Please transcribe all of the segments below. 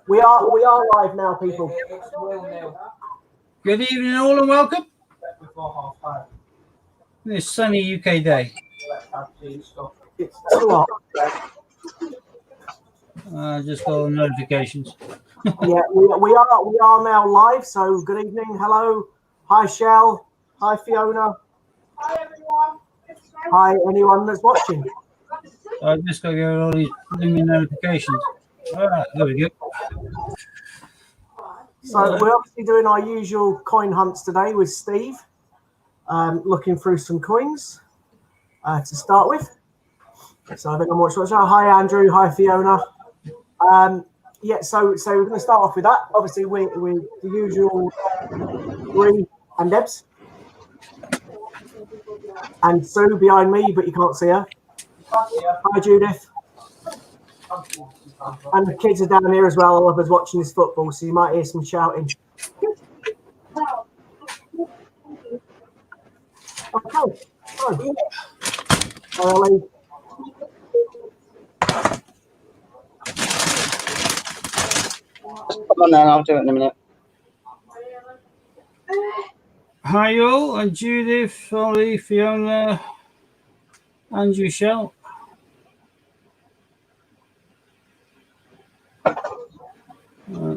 We are live now, people. Good evening, all, and welcome. This sunny UK day. It's too hot. Just got notifications. Yeah, we are now live. So good evening, hello, hi Shell, hi Fiona, Hi everyone. hi anyone that's watching. I just got to get all these notifications. All right, there we go. So we're obviously doing our usual coin hunts today with Steve, looking through some coins to start with. So I think I'm watching. Hi Andrew, hi Fiona. Yeah, so we're going to start off with that. Obviously, we the usual Bree and Debs and Sue behind me, but you can't see her. Hi Judith. And the kids are down here as well. All of us watching this football, so you might hear some shouting. Okay. Early. Come on then, I'll do it in a minute. Hi, all. I'm Judith, Ollie, Fiona, Andrew, Shell.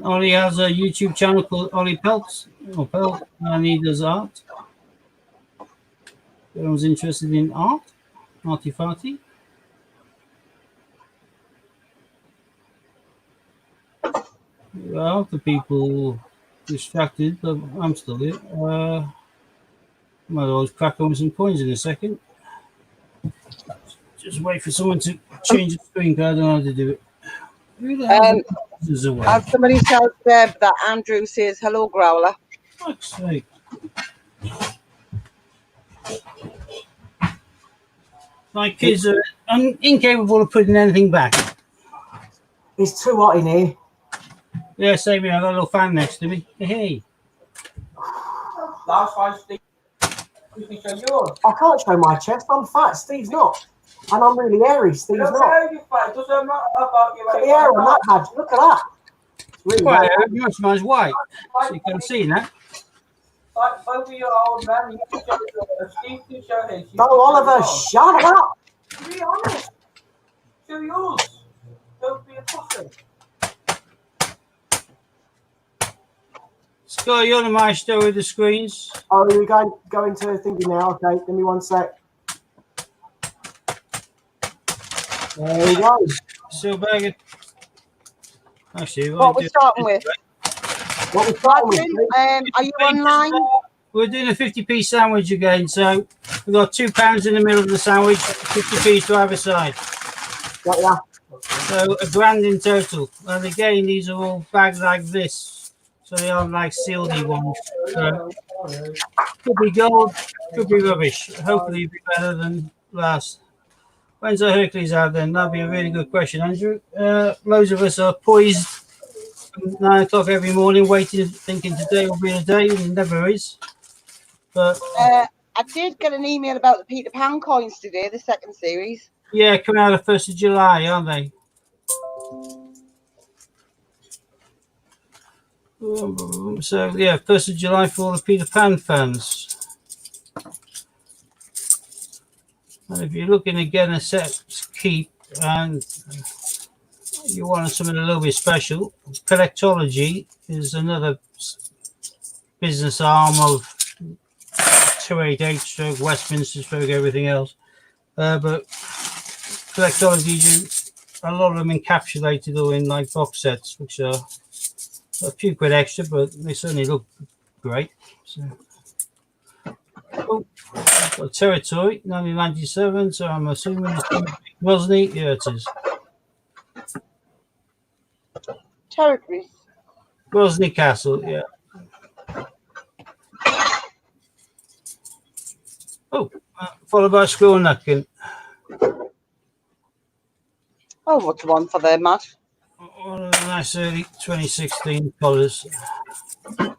Ollie has a YouTube channel called Ollie Pelts, and he does art. If anyone's interested in art, arty-farty. Well, the people distracted, but I'm still here. Might always crack on with some coins in a second. Just wait for someone to change the screen card. I don't know how to do it. As somebody tells Deb that Andrew says hello, Growler. Fuck's sake. My kids are incapable of putting anything back. It's too hot in here. Yeah, same here. I've got a little fan next to me. Hey. Last one, Steve. I can't show my chest. I'm fat. Steve's not. And I'm really airy. Steve's not. Look at the hair on that badge. Look at that. It's really Well, mine's white. So you can see that. No, Oliver, shut up. Be honest. Show yours. Don't be a pussy. Scott, you're the maestro with the screens. Oh, you're going to thinking now. Okay, give me 1 sec. There you go. Silberg. Actually, What we're starting with? What we're starting with? Are you online? We're doing a 50p sandwich again, so we've got £2 in the middle of the sandwich, 50p to either side. Got ya. So £1,000 in total. And again, these are all bags like this, so they aren't like sealedy ones. So could be gold, could be rubbish. Hopefully, it'll be better than last. When's the Hercules out then? That'd be a really good question, Andrew. Loads of us are poised from 9 o'clock every morning, waiting, thinking today will be the day, and it never is. But I did get an email about the Peter Pan coins today, the second series. yeah, coming out of 1st of July, aren't they? So yeah, 1st of July for all the Peter Pan fans. And if you're looking to get a set keep and you want something a little bit special, Collectology is another business arm of 288 stroke Westminster stroke everything else. But Collectology do a lot of them encapsulated or in like box sets, which are a few quid extra, but they certainly look great. So, got Territory 1997, so I'm assuming it's Grozny. Yeah, it is. Territories. Grozny Castle, yeah. Oh, followed by Squirrel Nutkin. Oh, what's the one for there, Matt? One of the nice early 2016 colours. I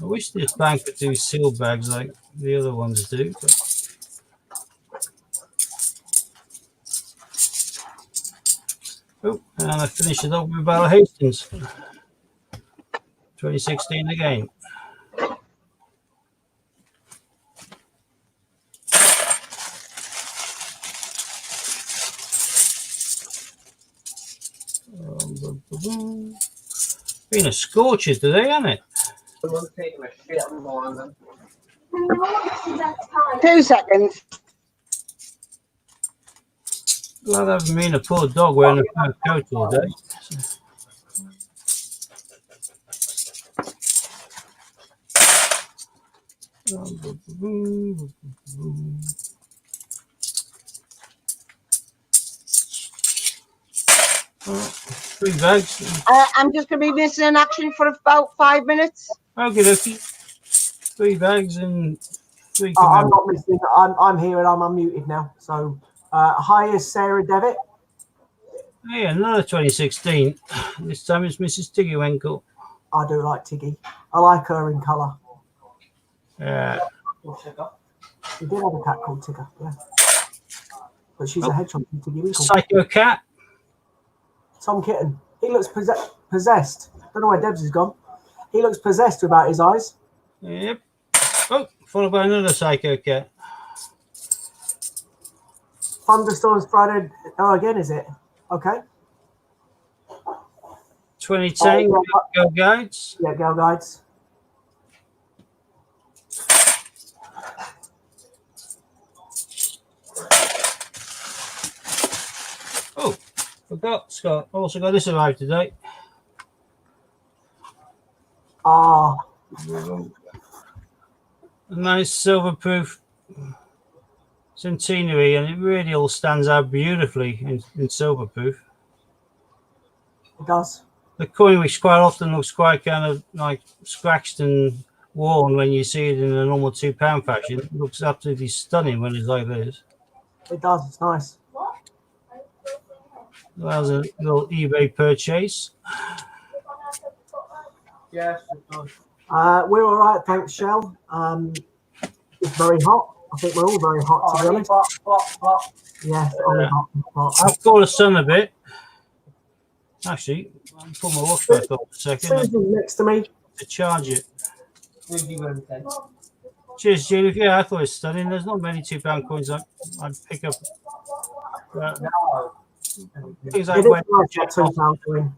wish this bank could do seal bags like the other ones do. But Oh, and I finished it off with Val Hastings. 2016 again. Been a scorcher today, hasn't it? 2 seconds. Glad I haven't been a poor dog wearing a fur coat all day. Three bags. I'm just going to be missing in action for about 5 minutes. Okay, dokie. 3 bags and 3 I'm commanders. not listening. I'm here and I'm unmuted now. So, hi, is Sarah Devitt. Hey, another 2016. This time it's Mrs. Tiggywinkle. I do like Tiggy. I like her in colour. Yeah. We did have a cat called Tigger, yeah. But she's a hedgehog, Tiggy Winkle. Psycho Cat. Tom Kitten. He looks possessed. Don't know where Debs has gone. He looks possessed without his eyes. Yep. Oh, followed by another Psycho Cat. Thunderstorms Friday. Oh, again, is it? Okay. 2010 Go Guides. Yeah, Girl Guides. Oh, forgot, Scott. Also got this arrived today. Ah, A nice silver-proof centenary, and it really all stands out beautifully in silver-proof. it does. The coin, which quite often looks quite kind of like scratched and worn when you see it in a normal £2 fashion, looks absolutely stunning when it's like this. It does. It's nice. That was a little eBay purchase. Yes, it does. We're all right, thanks, Shell. It's very hot. I think we're all very hot, to be honest. Yeah, only hot. I've caught the sun a bit. Actually, I'll put my watch back up a second Susan's next to me. to charge it. Would you want to say? Cheers, Judith. Yeah, I thought it was stunning. There's not many £2 coins I'd pick up. No. Things It like is when nice, that £2 coin.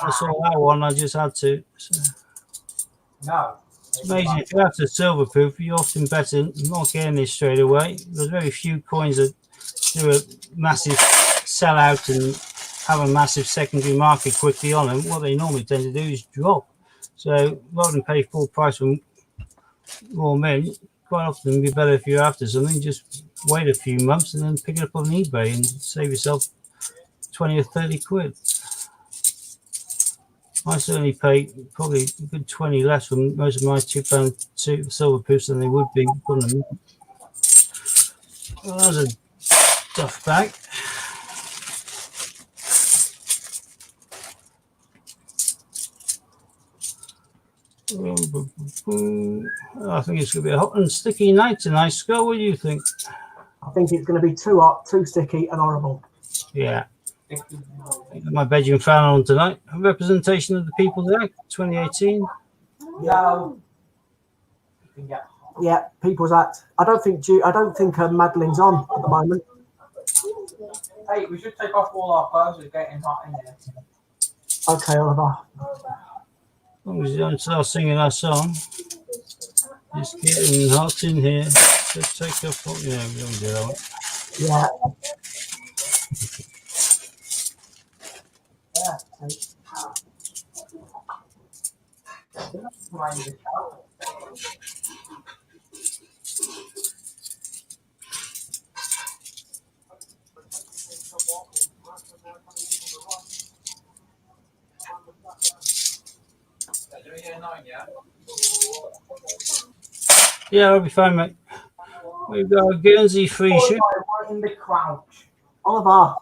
I saw that one, I just had to. So No. it's amazing. If you have to silver-proof, you're often better not getting this straight away. There's very few coins that do a massive sell-out and have a massive secondary market quickly on them. What they normally tend to do is drop. So rather than pay full price for more men, quite often it'd be better if you're after something, just wait a few months and then pick it up on eBay and save yourself 20 or 30 quid. I certainly pay probably a good 20 less for most of my £2 silver proofs than they would be on them. Well, that was a duff bag. I think it's going to be a hot and sticky night tonight. Scott, what do you think? I think it's going to be too hot, too sticky, and horrible. Yeah. My bedroom fan on tonight. A representation of the People's Act 2018. No. Yeah, People's Act. I don't think Madeline's on at the moment. Hey, we should take off all our clothes. It's getting hot in here. Okay, Oliver. As long as you don't start singing our song. It's getting hot in here. So take off. Yeah, we don't do that one. Yeah. Yeah, I'll be fine, mate. We've got a Guernsey free shoot. In the crouch. Oliver.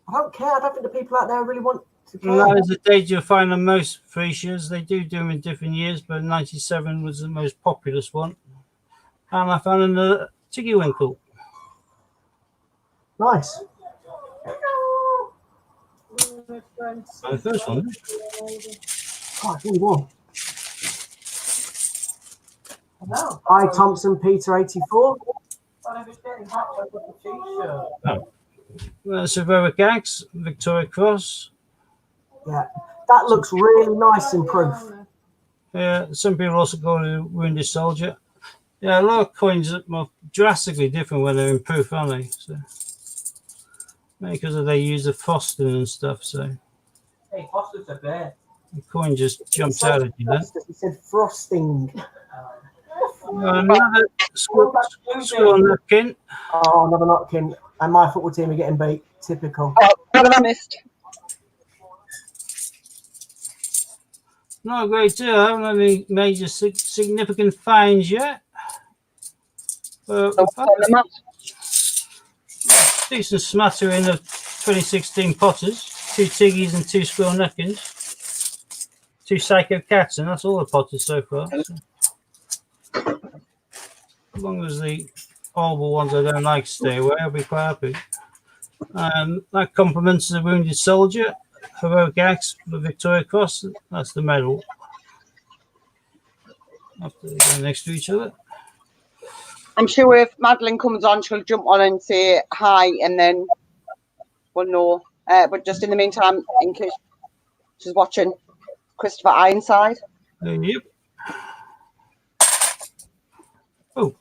I don't care. I don't think the people out there really want to And care. that is the date you'll find the most free shares. They do them in different years, but 97 was the most populous one. And I found another Tiggywinkle. Nice. The first one. Oh, I really want. No. Hi, Thompson Peter 84. I was getting hot like with the t-shirt. Oh. That's Heroic Axe, Victoria Cross. Yeah, that looks really nice in proof. Yeah, some people also call it a Wounded Soldier. Yeah, a lot of coins are more drastically different when they're in proof, aren't they? So, because they use the frosting and stuff, so Hey, Foster's a bear. the coin just jumps out at you then. He said frosting. Another squirrel napkin. Oh, another Notkin. And my football team are getting beat. Typical. Oh, what have I missed? Not a great deal. I haven't had any major significant finds yet. But So what's on the mat? decent smattering of 2016 Potters, 2 Tiggies and 2 squirrel napkins, 2 Psycho Cats, and that's all the Potters so far. So, as long as the horrible ones I don't like stay away, I'll be quite happy. That complements the Wounded Soldier, Heroic Axe, the Victoria Cross. That's the medal. Up to go next to each other. I'm sure if Madeline comes on, she'll jump on and say hi, and then we'll know. But just in the meantime, in case she's watching, Christopher Ironside. Yep. Oh.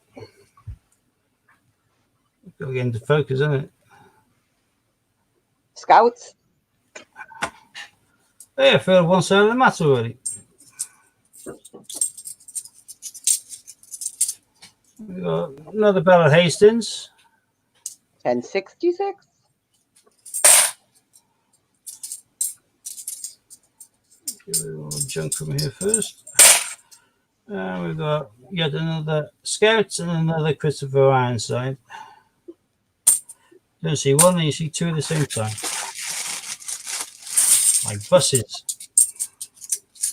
Got to get into focus, isn't it? Scouts. Yeah, I filled one side of the mat already. We got another Bella Hastings. 1066. Give it a little junk from here first. And we've got yet another Scout and another Christopher Ironside. Don't see one, and you see two at the same time. Like buses.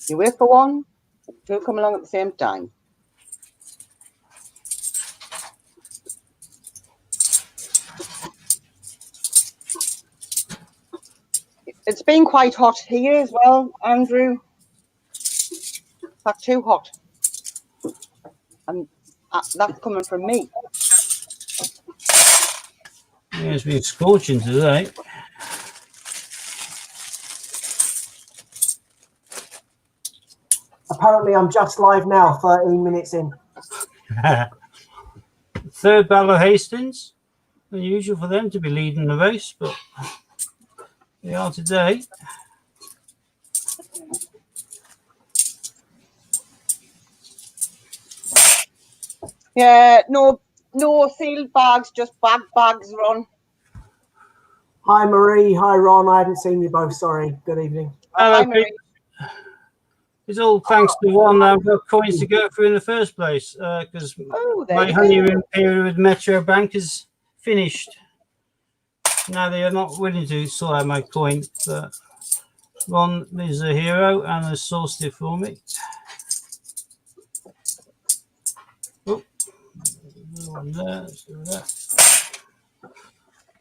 You wait for one, two come along at the same time. It's been quite hot here as well, Andrew. In fact, too hot. And that's coming from me. Yeah, it's been scorching today. Apparently, I'm just live now, 13 minutes in. Third Bella Hastings. Unusual for them to be leading the race, but they are today. Yeah, no sealed bags, just bags run. Hi, Marie. Hi, Ron. I haven't seen you both. Sorry. Good evening. Hello, Hi, Marie. it's all thanks to one I've got coins to go through in the first place because Oh, there my you go. honeymoon period with Metro Bank is finished. Now they are not willing to sort out my coin, but Ron is a hero and has sourced it for me. Oh, another one there. Let's do that.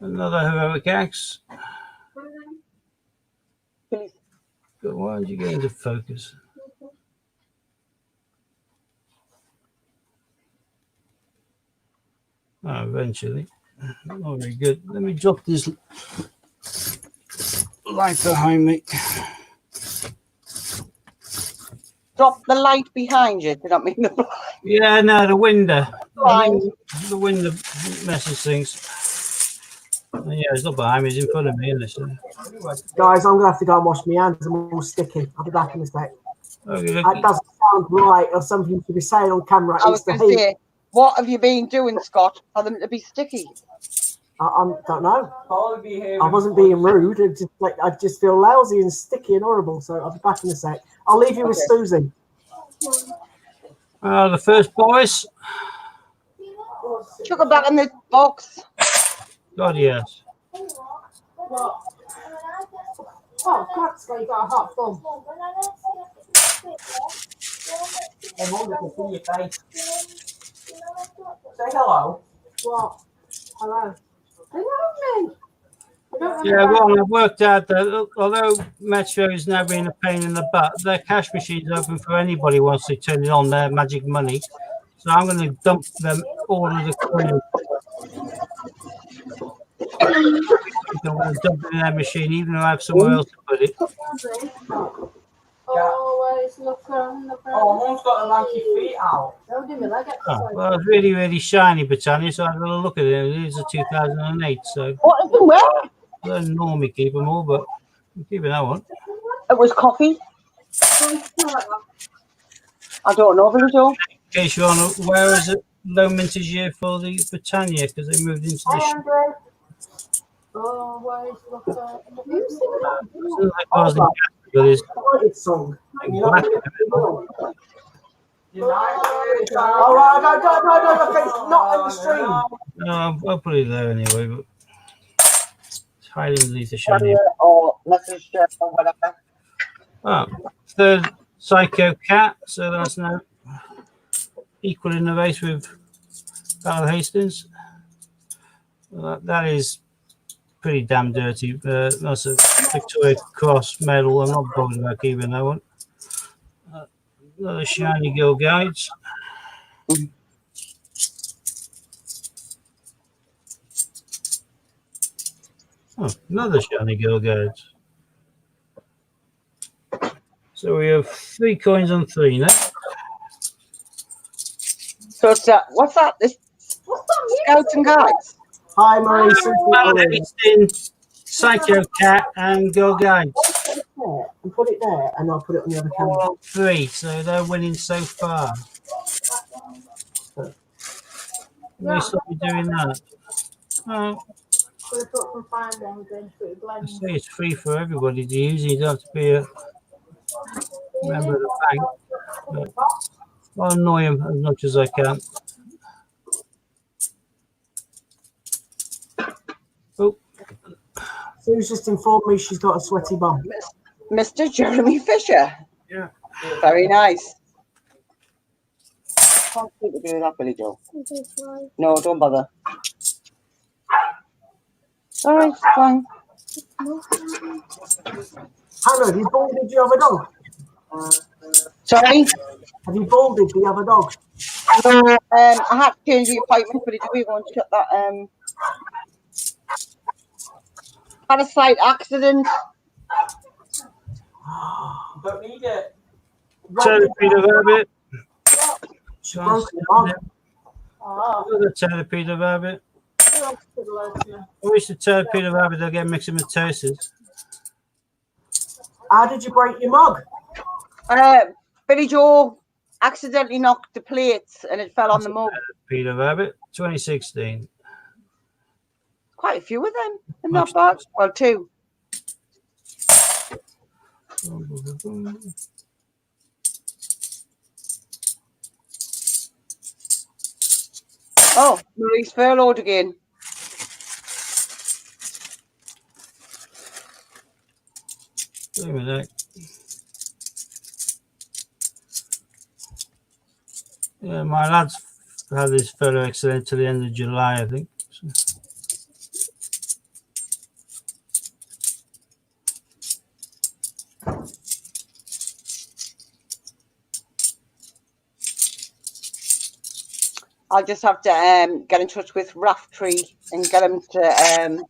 Another Heroic Axe. Please. But why don't you get into focus? Oh, eventually. Not very good. Let me drop this light behind me. Drop the light behind you. Did not mean the blind. Yeah, no, the window. I Blind. think the window messes things. Yeah, it's not behind me, it's in front of me, isn't it? Guys, I'm going to have to go and wash my hands. I'm all sticky. I'll be back in a sec. Okay, That doesn't sound right or something you could be saying on camera. I was It's the going to heat. say, what have you been doing, Scott, for them to be sticky? I don't know. Probably be here. I wasn't being rude. It just, I just feel lousy and sticky and horrible. So I'll be back in a sec. I'll leave you with Okay. Susie. the first boys. Chuck it back in the box. God, yes. Oh, God's sake, you got a hot thumb. Hey, Mum, I can see your face. Say hello. What? Hello. Hello, me. Yeah, well, I've worked out that although Metro is now being a pain in the butt, their cash machine's open for anybody once they turn it on, their magic money. So I'm going to dump them all of the coins. I'm going to dump it in their machine, even though I have somewhere else to put it. Always look around. Oh, Mum's got the lanky feet out. Oh, well, it's really, really shiny, Britannia, so I've got to look at it. It is a 2008, so What is it? Where? I don't normally keep them all, but I'm keeping that one. It was coffee. I don't know, Village. In case you're unaware, is it low mintage year for the Britannia because they moved into the Always look around. but it's United song. black. United. All right, no, okay, it's not in the stream. No, I'll put it there anyway, but it's hiding underneath the shiny. Or message or whatever. Oh, third Psycho Cat, so that's now equal in the race with Battle Hastings. Well, that is pretty damn dirty. That's a Victoria Cross medal. I'm not bothered about keeping that one. Another shiny Girl Guides. Oh, another shiny Girl Guides. So we have 3 coins on 3 now. So it's what's that? This Scouts and Guides. Hi, Marie. Battle Hastings, Psycho Cat, and Girl Guides. There, and put it there, and I'll put it on the other camera. All on 3, so they're winning so far. We stop you doing that. Oh, I say it's free for everybody to use. You don't have to be a member of the bank. But I'll annoy him as much as I can. Oh, Sue's just informed me she's got a sweaty bum. Mr. Jeremy Fisher. yeah. Very nice. Can't think of doing that, Billy Joe. No, don't bother. All right, fine. Hannah, have you balded the other dog? Sorry. Have you balded the other dog? I had to change the appointment, but we won't shut that. Had a slight accident. Don't need it. Terrapina Rabbit. She broke her bum. Another Terrapina Rabbit. I wish the Terrapina Rabbit would get mixed in with toasters. How did you break your mug? Billy Joe accidentally knocked the plates and it fell on the mug. Peter Rabbit, 2016. Quite a few of them in that box. Well, 2. Oh, Maurice furloughed again. Wait a minute. Yeah, my lads had this photo excellent to the end of July, I think. So. I'll just have to get in touch with Raftree and get him to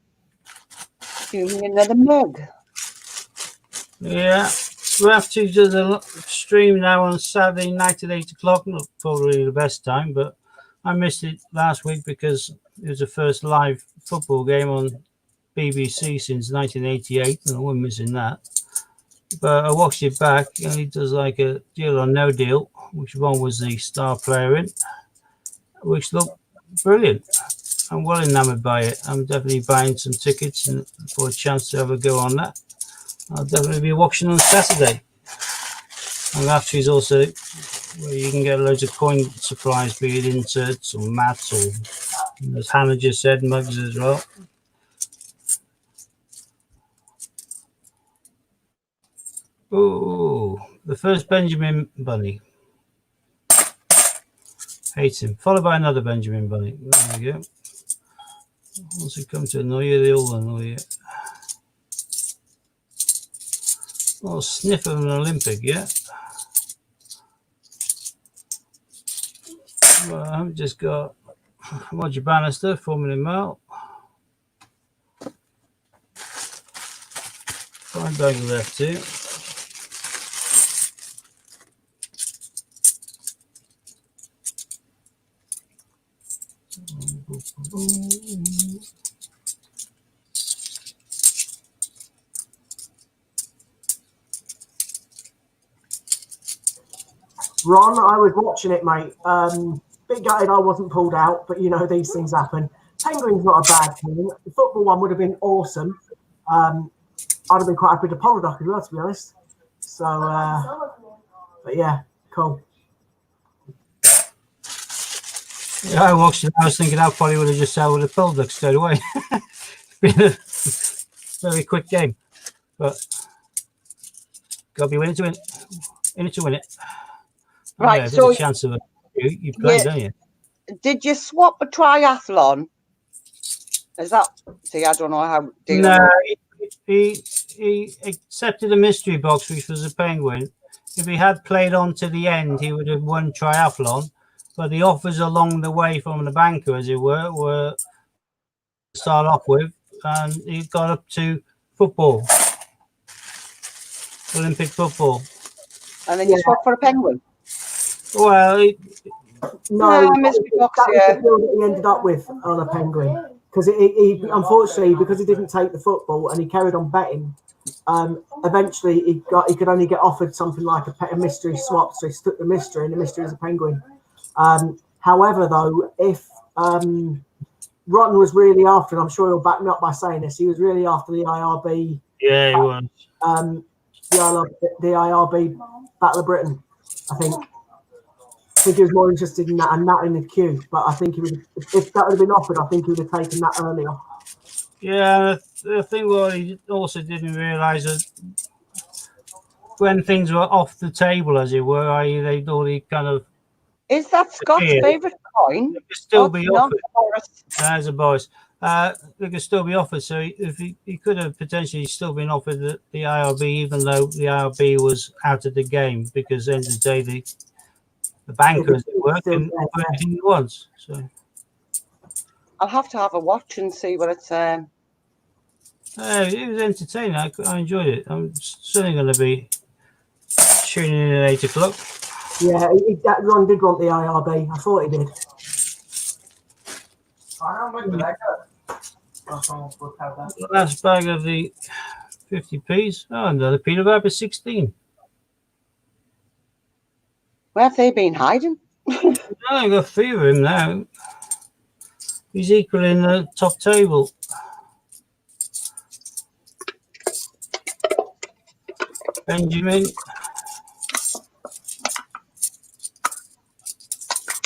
do me another mug. Yeah, we have to do the stream now on Saturday night at 8 o'clock. Not probably the best time, but I missed it last week because it was the first live football game on BBC since 1988, and I wasn't missing that. But I watched it back, and he does like a deal or no deal, which one was the star player in, which looked brilliant. I'm well enamored by it. I'm definitely buying some tickets and for a chance to have a go on that. I'll definitely be watching on Saturday. And Raftree is also where you can get loads of coin supplies, be it inserts or mats or, as Hannah just said, mugs as well. Oh, the first Benjamin Bunny. Hate him. Followed by another Benjamin Bunny. There we go. Once it comes to annoy you, they all annoy you. Well, sniff of an Olympic, yeah. Well, I've just got Roger Bannister, 4 million mile. 5 bags left here. Ron, I was watching it, mate. Bit gutted I wasn't pulled out, but you know these things happen. Penguin's not a bad team. The football one would have been awesome. I'd have been quite happy to Pollock as well, to be honest. So, but yeah, cool. Yeah, I watched it. I was thinking I probably would have just held with the Pollock straight away. Been a very quick game, but gotta be winning to win. In it to win it. Right, Yeah, so there's a chance of it. You play, don't you? did you swap a triathlon? Is that? See, I don't know how. No, he accepted a mystery box, which was a penguin. If he had played on to the end, he would have won triathlon. But the offers along the way from the banker, as it were to start off with, and he got up to football, Olympic football. And then you swapped for a penguin. Well, No, mystery box, that was yeah. the deal that he ended up with on a penguin. Because he unfortunately, because he didn't take the football and he carried on betting, eventually he could only get offered something like a mystery swap, so he took the mystery, and the mystery is a penguin. However, though, if Rotten was really after, and I'm sure he'll back me up by saying this, he was really after the IRB. yeah, he was. The IRB Battle of Britain, I think. I think he was more interested in that and that in the queue. But I think he would, if that would have been offered, I think he would have taken that earlier. Yeah, I think what he also didn't realise that when things were off the table, as it were, i.e., they'd already kind of. Is that Scott's Yeah. favourite coin? They could still Oh, be no, offered. Boris. As a Boris, they could still be offered. So if he could have potentially still been offered the IRB, even though the IRB was out of the game, because at the end of the day, the bankers work and do anything he wants. So I'll have to have a watch and see what it's. it was entertaining. I enjoyed it. I'm certainly going to be tuning in at 8 o'clock. Yeah, Ron did want the IRB. I thought he did. How much did that go? We'll have that. The last bag of the 50p's. Oh, another Peter Rabbit 16. Where have they been hiding? I got 3 of him now. He's equal in the top table. Benjamin.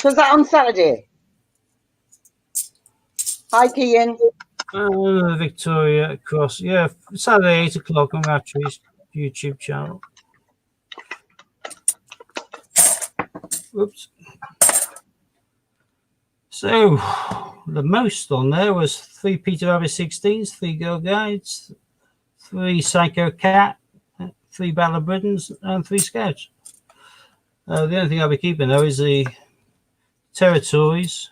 Was that on Saturday? Hi, Kian. Another Victoria Cross. Yeah, Saturday 8 o'clock on Rattray's YouTube channel. Whoops. So the most on there was 3 Peter Rabbit 16s, 3 Girl Guides, 3 Psycho Cat, 3 Battle of Britons, and 3 Scouts. The only thing I'll be keeping though is the territories,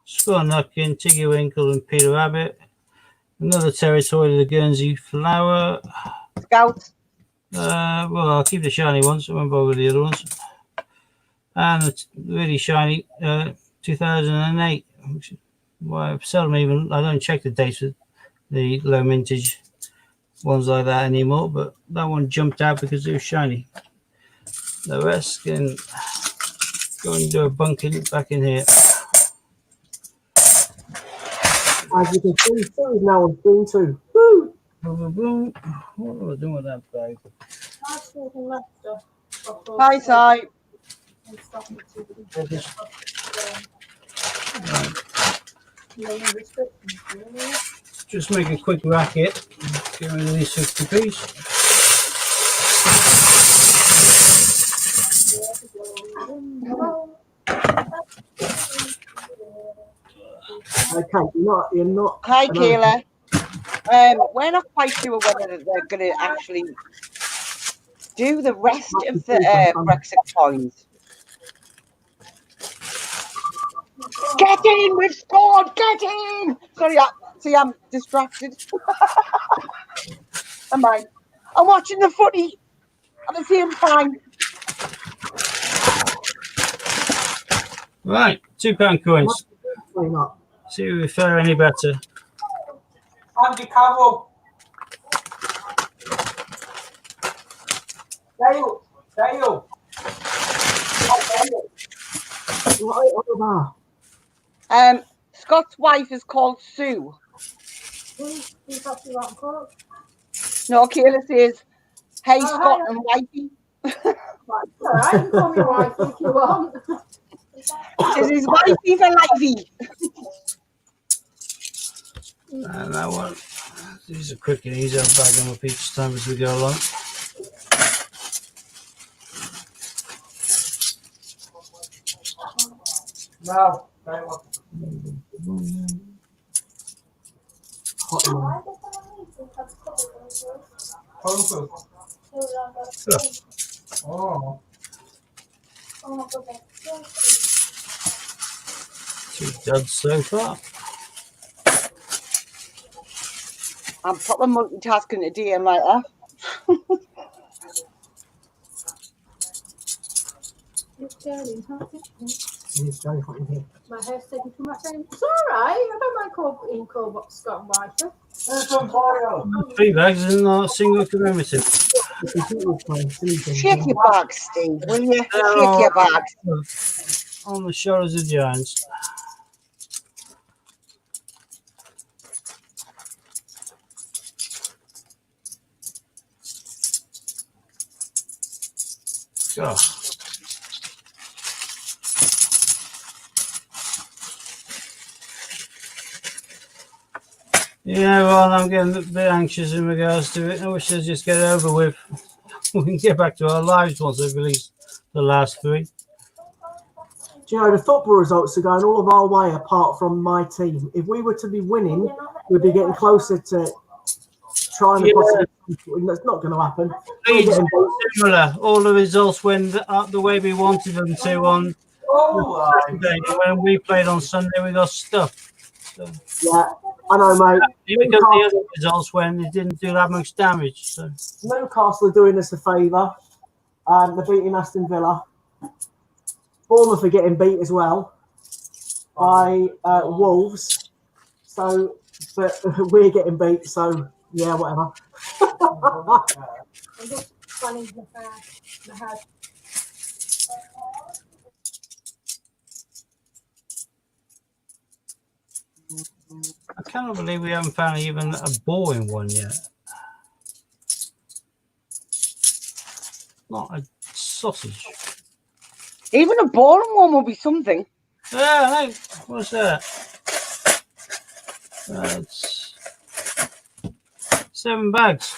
Squirrel Nutkin, Tiggy Winkle, and Peter Rabbit. Another territory, the Guernsey Flower. Scout. Well, I'll keep the shiny ones. I won't bother with the other ones. And the really shiny 2008. Well, seldom even, I don't check the dates with the low mintage ones like that anymore, but that one jumped out because it was shiny. The rest can go and do a bunking back in here. As you can see, Phil is now on screen 2. Woo! Boom, boom, boom. What am I doing with that bag? Hi, Si. Just make a quick racket. Get rid of these 50p's. Okay, you're not. Hi, Kayla. We're not quite sure whether they're going to actually do the rest of the Brexit coins. Get in, we've scored, get in! Sorry, I'm distracted. Am I? I'm watching the footy at the same time. Right, £2 coins. Clean up. See if we fare any better. Andy Carroll. Dale. Dale. Right over. Scott's wife is called Sue. No, Kayla says, hey, Scott and wifey. Alright, you can call me wife if you want. This is wifey for lifey. And that one, these are quick and easy. I'll bag them up each time as we go along. No. Dale. Hot one. Focus. Oh. Two duds so far. I'm proper multitasking today, I'm like that. It's Jolene, huh? It's very hot in here. My hair's taken to my friend. It's alright, I don't mind being called Scott and Wife. There's some fire. 3 bags and not a single commemorative. Shake your bags, Steve, will you? Shake your bags. On the shoulders of giants. Oh. Yeah, well, I'm getting a bit anxious in regards to it. I wish I'd just get it over with. We can get back to our lives once they've released the last 3. Do you know, the football results are going all of our way apart from my team. If we were to be winning, we'd be getting closer to trying to possibly. That's not going to happen. We're getting beat. Similar. All the results went up the way we wanted them to on Saturday. When we played on Sunday, we got stuffed. So, Yeah, I know, mate. because the other results when it didn't do that much damage. So. Newcastle are doing us a favour. They're beating Aston Villa. Bournemouth are getting beat as well by Wolves. So, but we're getting beat. So, yeah, whatever. I'm just planning the house. I cannot believe we haven't found even a boring one yet. Not a sausage. Even a boring one will be something. Yeah, hey, what's that? That's 7 bags.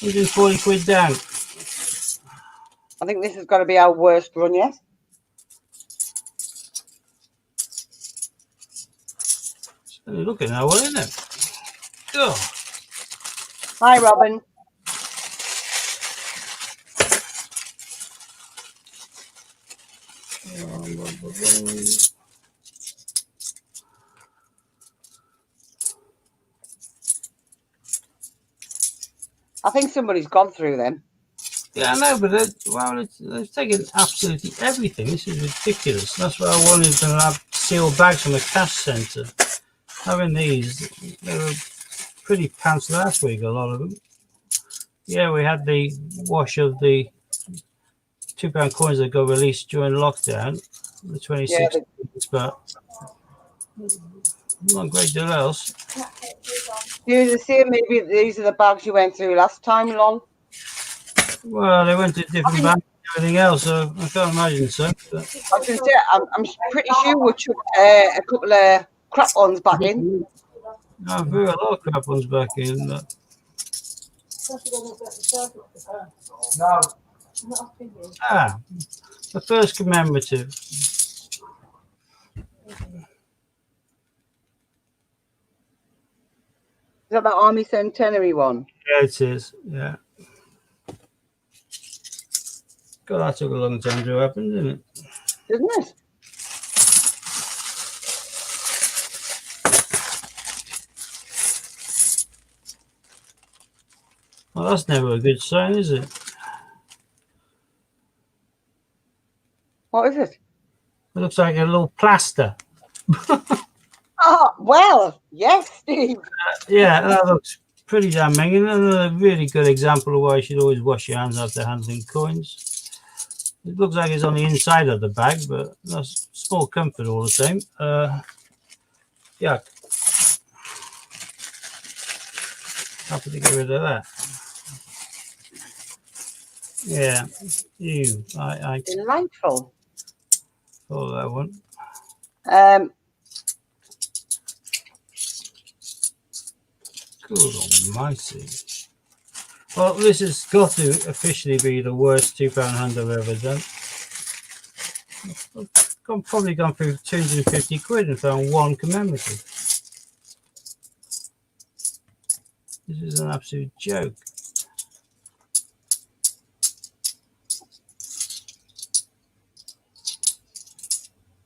140 quid down. I think this has got to be our worst run yet. Look at that one, isn't it? Oh. Hi, Robin. I think somebody's gone through them. Yeah, I know, but they've taken absolutely everything. This is ridiculous. That's why I wanted to have sealed bags from a cash centre. Having these, they were pretty pants last week, a lot of them. Yeah, we had the wash of the £2 coins that got released during lockdown, the 26th, but not a great deal else. You the same, maybe these are the bags you went through last time, Lol. Well, they went to different bags and everything else, so I can't imagine so. But. I was going to say, I'm pretty sure we chucked a couple of crap ones back in. I threw a lot of crap ones back in. But. No. Ah, the first commemorative. Is that the Army Centenary one? Yeah, it is. Yeah. God, that took a long time to happen, didn't it? Didn't it? Well, that's never a good sign, is it? What is it? It looks like a little plaster. Oh, well, yes, Steve. Yeah, that looks pretty damning. And another really good example of why you should always wash your hands after handling coins. It looks like it's on the inside of the bag, but that's small comfort all the same. Yeah. Happy to get rid of that. Yeah. Ew. I Delightful. saw that one. Good almighty. Well, this has got to officially be the worst £2 hand I've ever done. I've probably gone through 250 quid and found one commemorative. This is an absolute joke.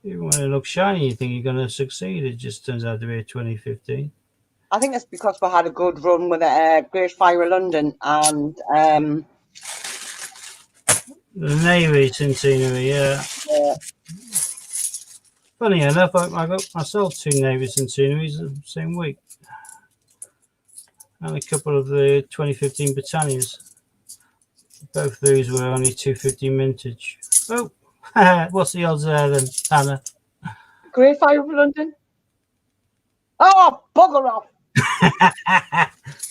Even when it looks shiny, you think you're going to succeed. It just turns out to be a 2015. I think it's because we had a good run with Great Fire of London and The Navy centenary, yeah. Funny enough, I sold 2 Navy centenaries the same week. And a couple of the 2015 Britannias. Both these were only 250 mintage. Oh, what's the odds there then, Hannah? Great Fire of London. Oh, bugger off!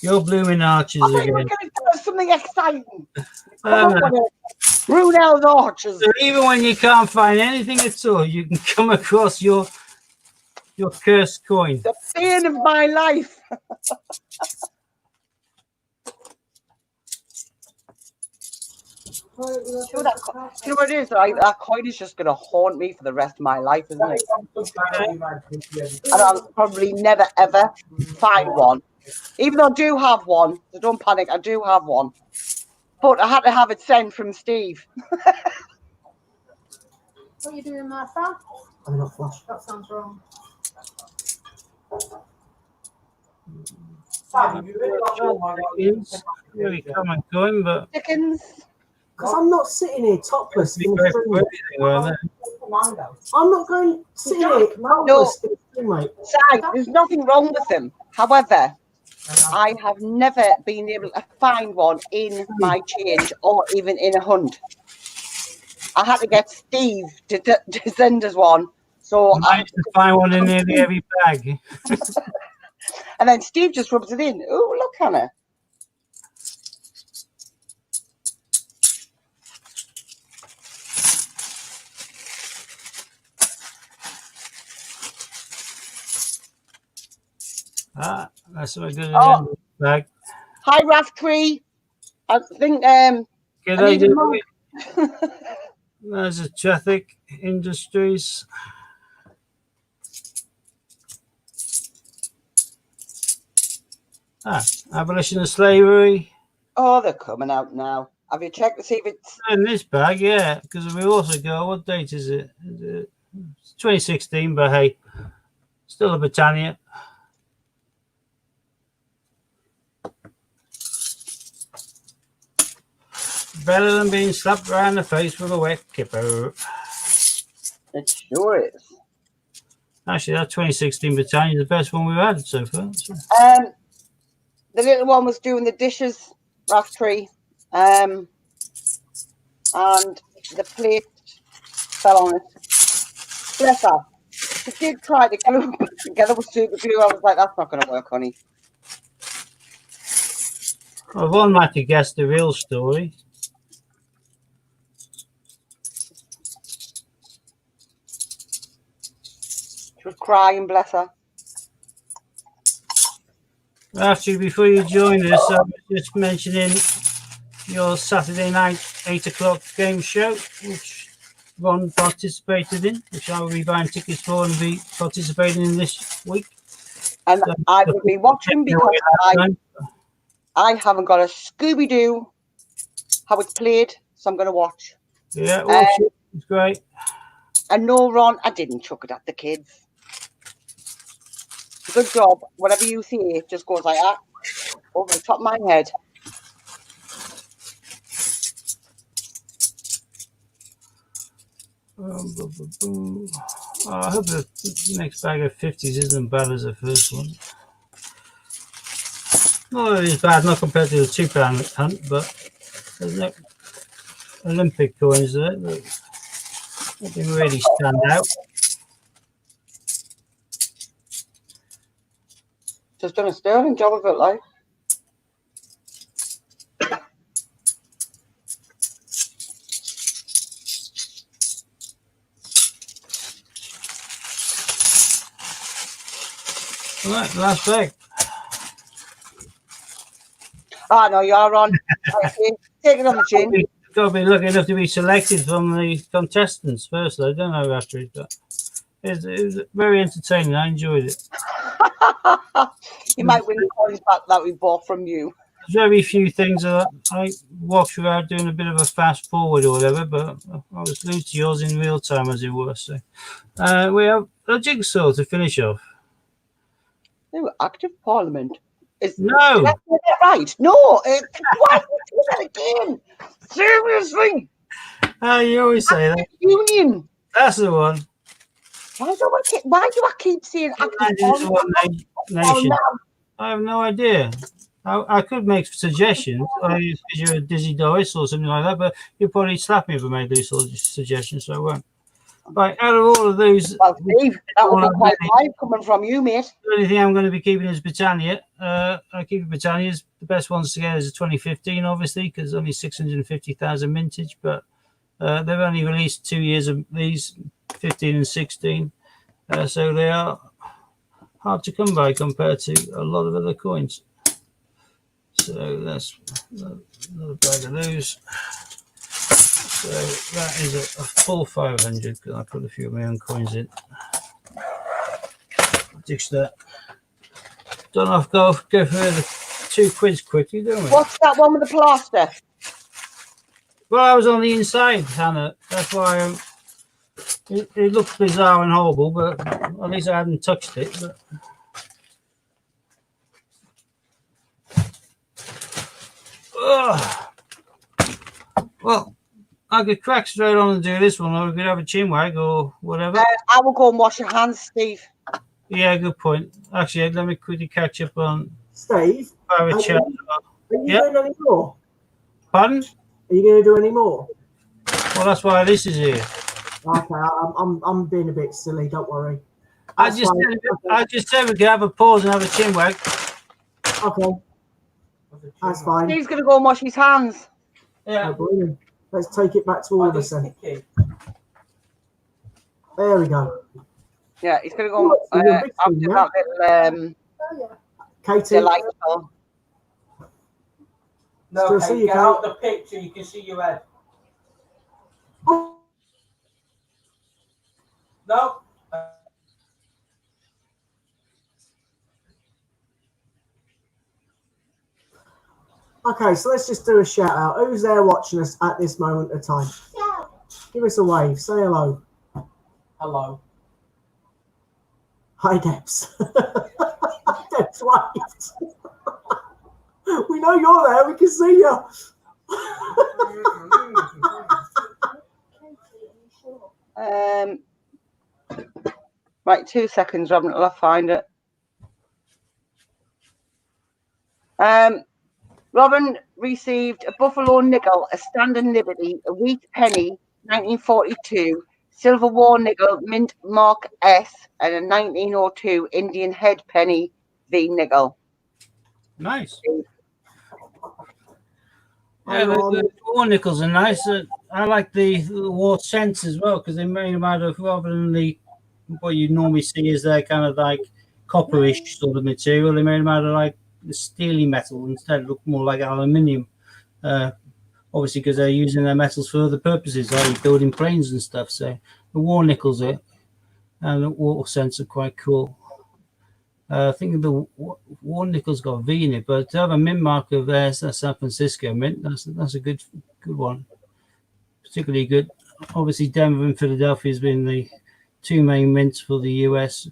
You're blooming arches I thought you were again. going to tell us something exciting. Oh, no. Brunel's Archers. So even when you can't find anything at all, you can come across your cursed coin. The pain of my life. Do you know what it is? That coin is just going to haunt me for the rest of my life, isn't it? And I'll probably never, ever find one. Even though I do have one, so don't panic, I do have one. But I had to have it sent from Steve. What are you doing, Martha? I'm not flush. That sounds wrong. It's really common coin, but Chickens. Because I'm not sitting here topless be in the grateful stream. for everything, weren't they? I'm not going sitting here topless in the stream, mate. Sag, there's nothing wrong with them. However, I have never been able to find one in my change or even in a hunt. I had to get Steve to send us one. So I managed to find one in nearly every bag. and then Steve just rubs it in. Oh, look, Hannah. Ah, that's what I got in Oh. the bag. Hi, Raftree. I think Good I need a idea. mug. There's a Traffic Industries. Abolition of slavery. Oh, they're coming out now. Have you checked to see if it's In this bag, yeah, because we also got, what date is it? It's 2016, but hey, still a Britannia. Better than being slapped around the face with a wet kipper. it sure is. Actually, that 2016 Britannia is the best one we've had so far. So. The little one was doing the dishes, Raftree. And the plate fell on it. Bless her. She did try to glue it together with super glue. I was like, that's not going to work, honey. Well, one might have guessed the real story. She was crying, bless her. Actually, before you joined us, I was just mentioning your Saturday night 8 o'clock game show, which Ron participated in, which I will be buying tickets for and be participating in this week. And So, I will be watching because I haven't got a Scooby-Doo how it's played, so I'm going to watch. Yeah, well, it's great. And no, Ron, I didn't chuck it at the kids. Good job. Whatever you see, it just goes like that over the top of my head. I hope the next bag of 50s isn't as bad as the first one. Not as bad, not compared to the £2 hunt, but there's no Olympic coins there that didn't really stand out. Just done a sterling job of it, like. Right, last bag. Ah, no, you're on. Take it on the chin. You've got to be lucky enough to be selected from the contestants first, I don't know after it, but it was very entertaining. I enjoyed it. You might win the coins back that we bought from you. There's very few things that I watched without doing a bit of a fast forward or whatever, but I was glued to yours in real time, as it were. So we have a jigsaw to finish off. They were active parliament. No. Did I get that right? No. Why did you do that again? Seriously. You always say that. Union. That's the one. Why do I keep saying active parliament? Nation. I have no idea. I could make suggestions because you're a Dizzy Doris or something like that, but you'd probably slap me if I made these sort of suggestions, so I won't. Right, out of all of those, well, Steve, that would be quite live coming from you, mate. The only thing I'm going to be keeping is Britannia. I keep Britannia's the best ones to get is the 2015, obviously, because only 650,000 mintage, but they've only released 2 years of these, 15 and 16, so they are hard to come by compared to a lot of other coins. So that's another bag of those. So that is a full 500 because I put a few of my own coins in. Ditch that. Don't have to go for the £2 quickly, don't we? What's that one with the plaster? Well, I was on the inside, Hannah. That's why it looks bizarre and horrible, but at least I hadn't touched it. But well, I could crack straight on and do this one, or we could have a chin wag or whatever. I will go and wash your hands, Steve. Yeah, good point. Actually, let me quickly catch up on Steve. Are you doing any more? Pardon? Are you going to do any more? Well, that's why this is here. Okay, I'm being a bit silly. Don't worry. I just said we could have a pause and have a chin wag. Okay, that's fine. Steve's going to go and wash his hands. Yeah. Oh, brilliant. Let's take it back to all of us then. There we go. Yeah, he's going to go after that little Katie. delightful. No, Still hey, see you, get Kate. out the picture. You can see your head. Oh, No. okay, so let's just do a shout out. Who's there watching us at this moment of time? Give us a wave. Say hello. Hello. Hi, Debs. Debs waved. We know you're there. We can see you. Right, 2 seconds, Robin, till I find it. Robin received a Buffalo nickel, a Standard Liberty, a wheat penny, 1942, Silver War nickel, mint Mark S, and a 1902 Indian head penny V nickel. Nice. Yeah, the war nickels are nice. I like the war cents as well because they made them out of, rather than what you normally see is their kind of like copperish sort of material, they made them out of like the steely metal instead. It looked more like aluminium. Obviously because they're using their metals for other purposes, like building planes and stuff. So the war nickels and the war cents are quite cool. I think the war nickel's got a V in it, but to have a mint mark of theirs, that's San Francisco mint. That's a good one. particularly good. Obviously, Denver and Philadelphia has been the two main mints for the US.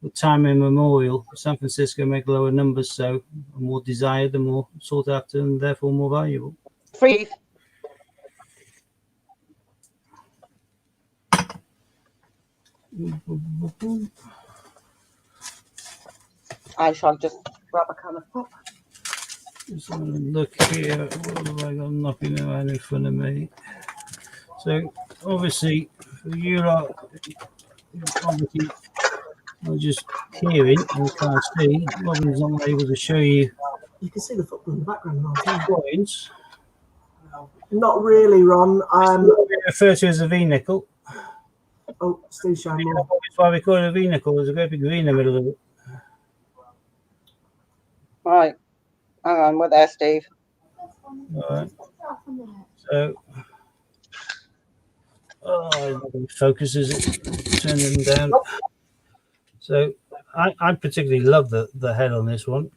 With time immemorial, San Francisco make lower numbers, so more desired, the more sought after, and therefore more valuable. Free. I shall just grab a can of pop. Just want to look here. What have I got knocking around in front of me? So, obviously, for you lot, obviously, I'm just hearing and can't see. Robin's not able to show you You can see the football in the background now, too. coins. Not really, Ron. What we refer to as a V nickel. Oh, Steve showing more. If I record a V nickel, there's a great big V in the middle of it. Right. Hang on, we're there, Steve. All right. So, focus is it? Turn them down. So, I particularly love the head on this one.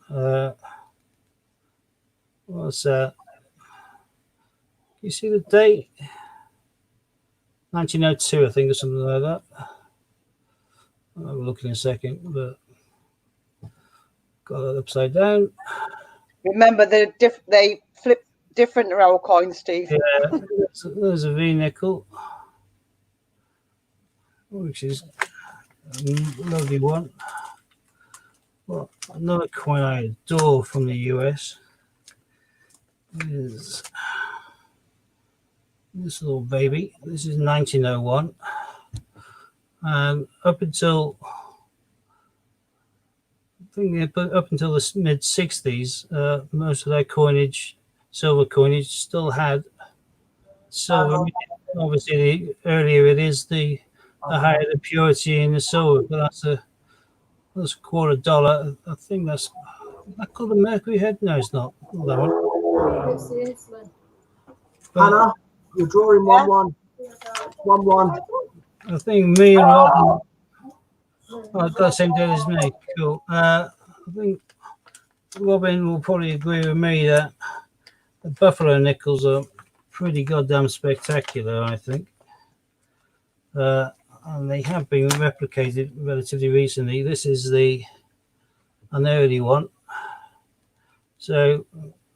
You see the date? 1902, I think, or something like that. I'll have a look in a second, but got that upside down. Remember, they flip different roll coins, Steve. Yeah, there's a V nickel, which is a lovely one. Well, another coin I adore from the US is this little baby. This is 1901, and up until the mid 60s, most of their coinage, silver coinage, still had silver. Obviously, the earlier it is, the higher the purity in the silver. But that's a $0.25. I think that's that called a mercury head. No, it's not. Not that one. But Hannah, you're drawing 1-1. 1-1. I think me and Robin. I've got the same date as me. Cool. I think Robin will probably agree with me that the Buffalo nickels are pretty goddamn spectacular, I think. And they have been replicated relatively recently. This is an early one. So,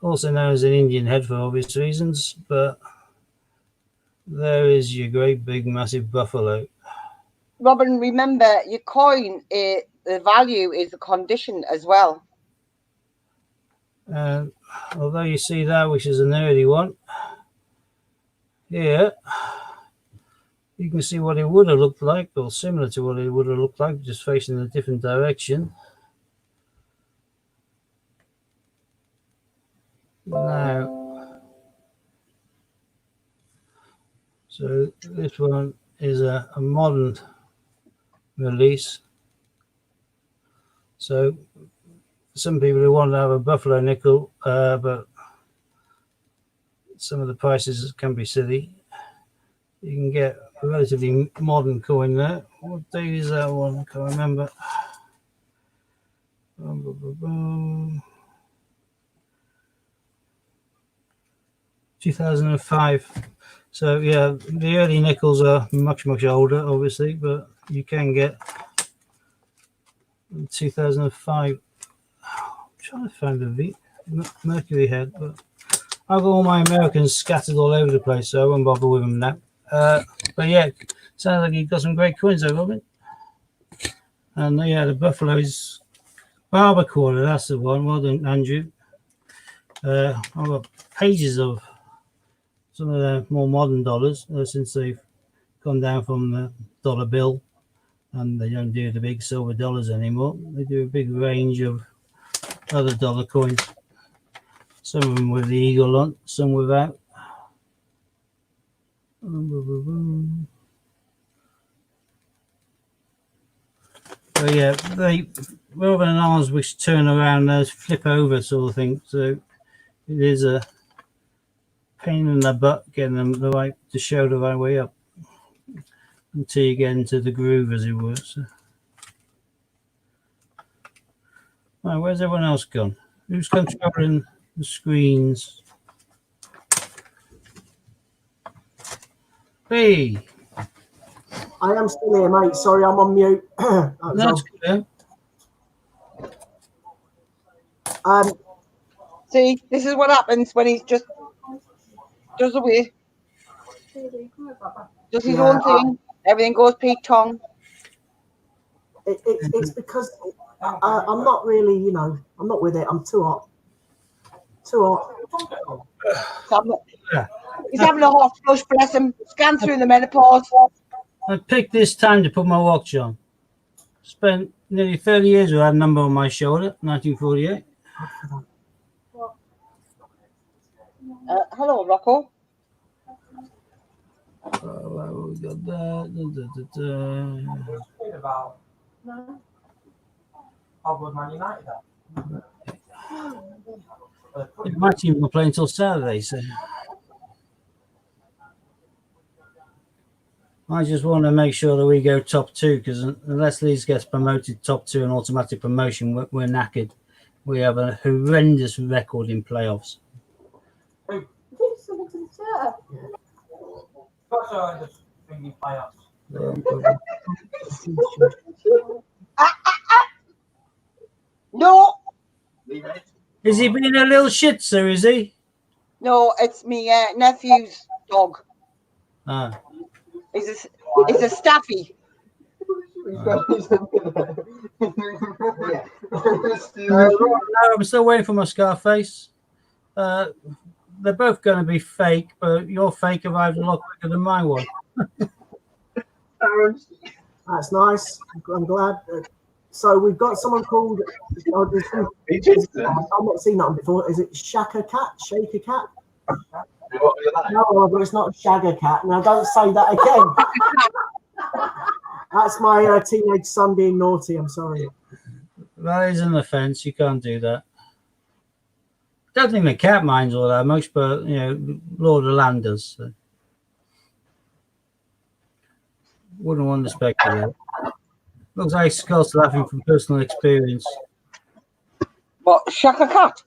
also known as an Indian head for obvious reasons, but there is your great big massive buffalo. Robin, remember your coin, the value is the condition as well. And although you see that, which is an early one, here you can see what it would have looked like, or similar to what it would have looked like, just facing a different direction. Now, so this one is a modern release. So some people who want to have a buffalo nickel, but some of the prices can be silly. You can get a relatively modern coin there. What date is that one? I can't remember. 2005. So yeah, the early nickels are much older, obviously, but you can get 2005. I'm trying to find the mercury head, but I've got all my Americans scattered all over the place, so I won't bother with them now. But yeah, sounds like you've got some great coins there, Robin. And yeah, the Buffalo's Barber Quarter, that's the one. Well done, Andrew. I've got pages of some of the more modern dollars since they've gone down from the dollar bill, and they don't do the big silver dollars anymore. They do a big range of other dollar coins. Some of them with the eagle on, some without. So yeah, they rather than ours which turn around, those flip over sort of thing. So it is a pain in the butt getting them to show the right way up until you get into the groove, as it were. So. Right, where's everyone else gone? Who's controlling the screens? B. I am still here, mate. Sorry, I'm on mute. That was That's good. all. See, this is what happens when he just does away, does his own thing. Everything goes Pete Tong. It's because I'm not really, I'm not with it. I'm too hot. Too hot. He's having a hot flush, bless him. Scan through the menopause. I picked this time to put my watch on. Spent nearly 30 years with that number on my shoulder, 1948. Hello, Rocco. We got that. What about Hogwarts Man United? It might even play until Saturday, so I just want to make sure that we go top 2, because unless Leeds gets promoted top 2 and automatic promotion, we're knackered. We have a horrendous record in playoffs. No, Is he being a little shit, sir? Is he? no, it's me nephew's dog. Ah. He's a staffy. I'm still waiting for my Scarface. They're both going to be fake, but your fake arrived a lot quicker than my one. That's nice. I'm glad. So we've got someone called. I've not seen that before. Is it Shaka Cat? Shaker Cat? No, but it's not Shagger Cat. Now don't say that again. That's my teenage son being naughty. I'm sorry. That is an offence. You can't do that. Don't think the cat minds all that much, but Lord of the Land does. So. Wouldn't want to speculate. Looks like Scott's laughing from personal experience. What, Shaka Cat?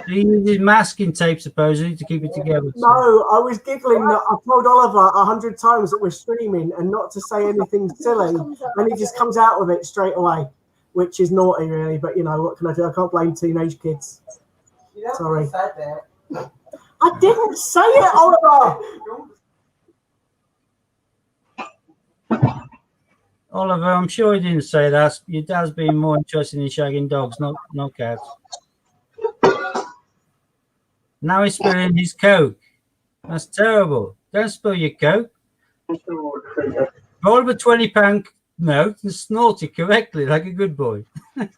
He uses masking tape supposedly to keep it together. No, I was giggling that I told Oliver 100 times that we're streaming and not to say anything silly, and he just comes out with it straight away, which is naughty, really. But what can I do? I can't blame teenage kids. Sorry. I didn't say it, Oliver. Oliver, I'm sure he didn't say that. Your dad's been more interested in shagging dogs, not cats. Now he's spilling his Coke. That's terrible. Don't spill your Coke. Roll him a £20 note and snort it correctly like a good boy. How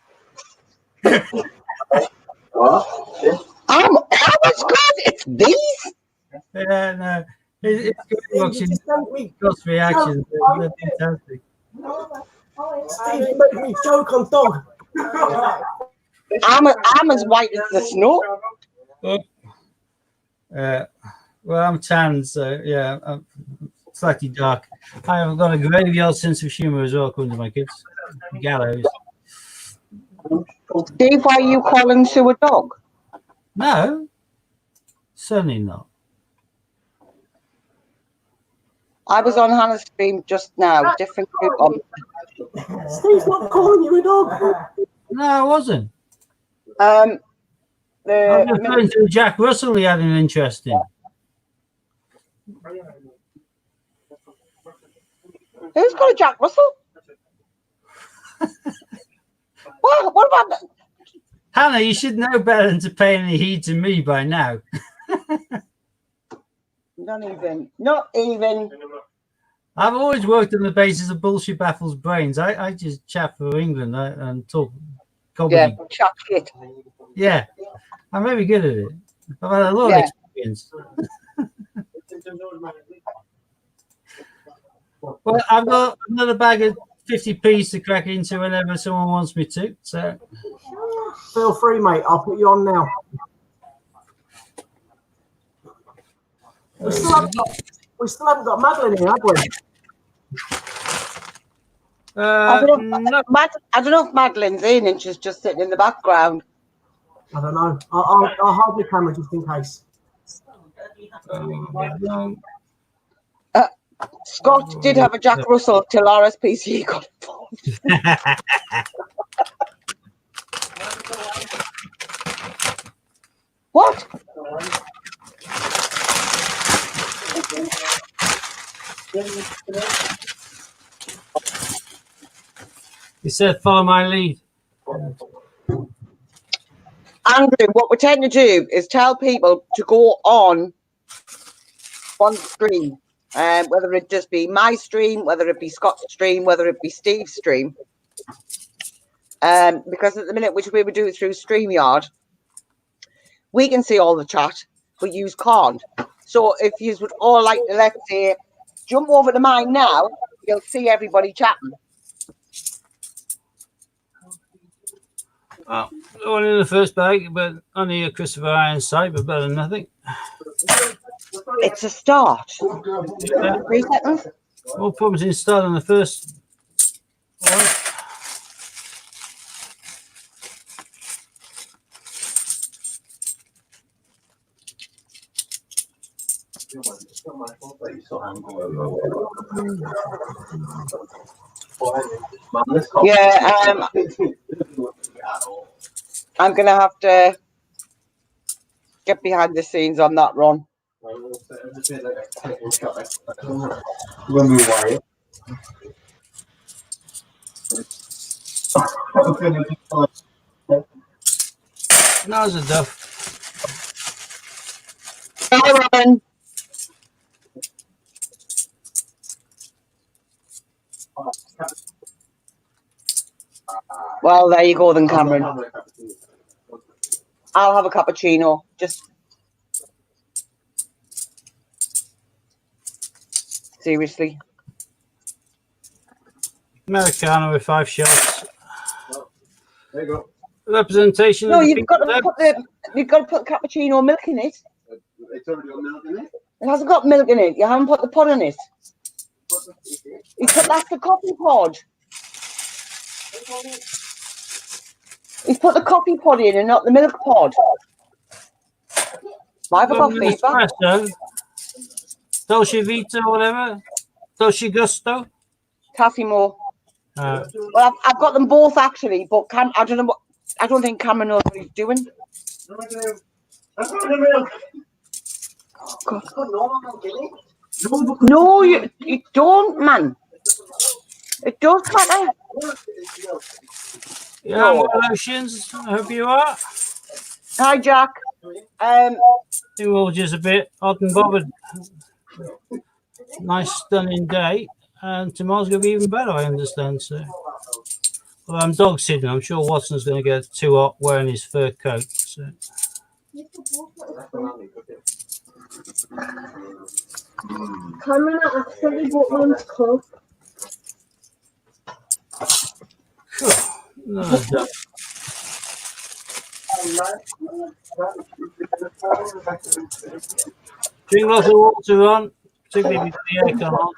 much God? It's these? Yeah, no. It's good watching Steve, Scott's reactions. They're fantastic. you made me joke on dog. I'm as white as the snow. Well, I'm tan, so yeah, I'm slightly dark. I have got a graveyard sense of humour as well, according to my kids. Gallows. Dave, why are you calling Sue a dog? No, certainly not. I was on Hannah's stream just now. Different group on. Steve's not calling you a dog. No, I wasn't. The I was referring to Jack Russell he had an interest in. Who's got a Jack Russell? What about that? Hannah, you should know better than to pay any heed to me by now. Not even. I've always worked on the basis of bullshit baffles brains. I just chat for England and talk comedy. Yeah, chat shit. Yeah, I'm very good at it. I've had a lot of experience. Well, I've got another bag of 50p's to crack into whenever someone wants me to. So Feel free, mate. I'll put you on now. We still haven't got Madeline here, have we? I don't know if Madeline's in and she's just sitting in the background. I don't know. I'll hide the camera just in case. Scott did have a Jack Russell till RSPCA got involved. What? He said, follow my lead. Andrew, what we tend to do is tell people to go on one stream, whether it just be my stream, whether it be Scott's stream, whether it be Steve's stream. Because at the minute, which we would do it through StreamYard, we can see all the chat, but you can't. So if you would all like to, let's say, jump over to mine now, you'll see everybody chatting. Well, one in the first bag, but only a Christopher Ironside, but better than nothing. It's a start. Yeah. 3 seconds. All problems in starting the first one. Yeah, I'm gonna have to get behind the scenes on that, Ron. Now's a duff. Hi, Robin. Well, there you go then, Cameron. I'll have a cappuccino. Just seriously. Americano with 5 shots. There you go. Representation. No, of the you've got people to there. put cappuccino milk in it. It's already got milk in it. It hasn't got milk in it. You haven't put the pod in it. That's the coffee pod. He's put the coffee pod in and not the milk pod. I have got feedback. Espresso. Dolce Vita, whatever. Dolce Gusto. Tassimo. Uh, Well, I've got them both actually, but I don't know what. I don't think Cameron knows what he's doing. That's not the milk. God. It's got normal milk in it. No, you don't, man. It does matter. yeah, No. more lotions. I hope you are. Hi, Jack. We're all just a bit odd and bothered. Nice, stunning day. And tomorrow's going to be even better, I understand. So, well, I'm dog sitting. I'm sure Watson's going to get too hot wearing his fur coat. So. Cameron, I accidentally bought one's cup. Cool. Another duck. Drink lots of water on, particularly with the aircon on.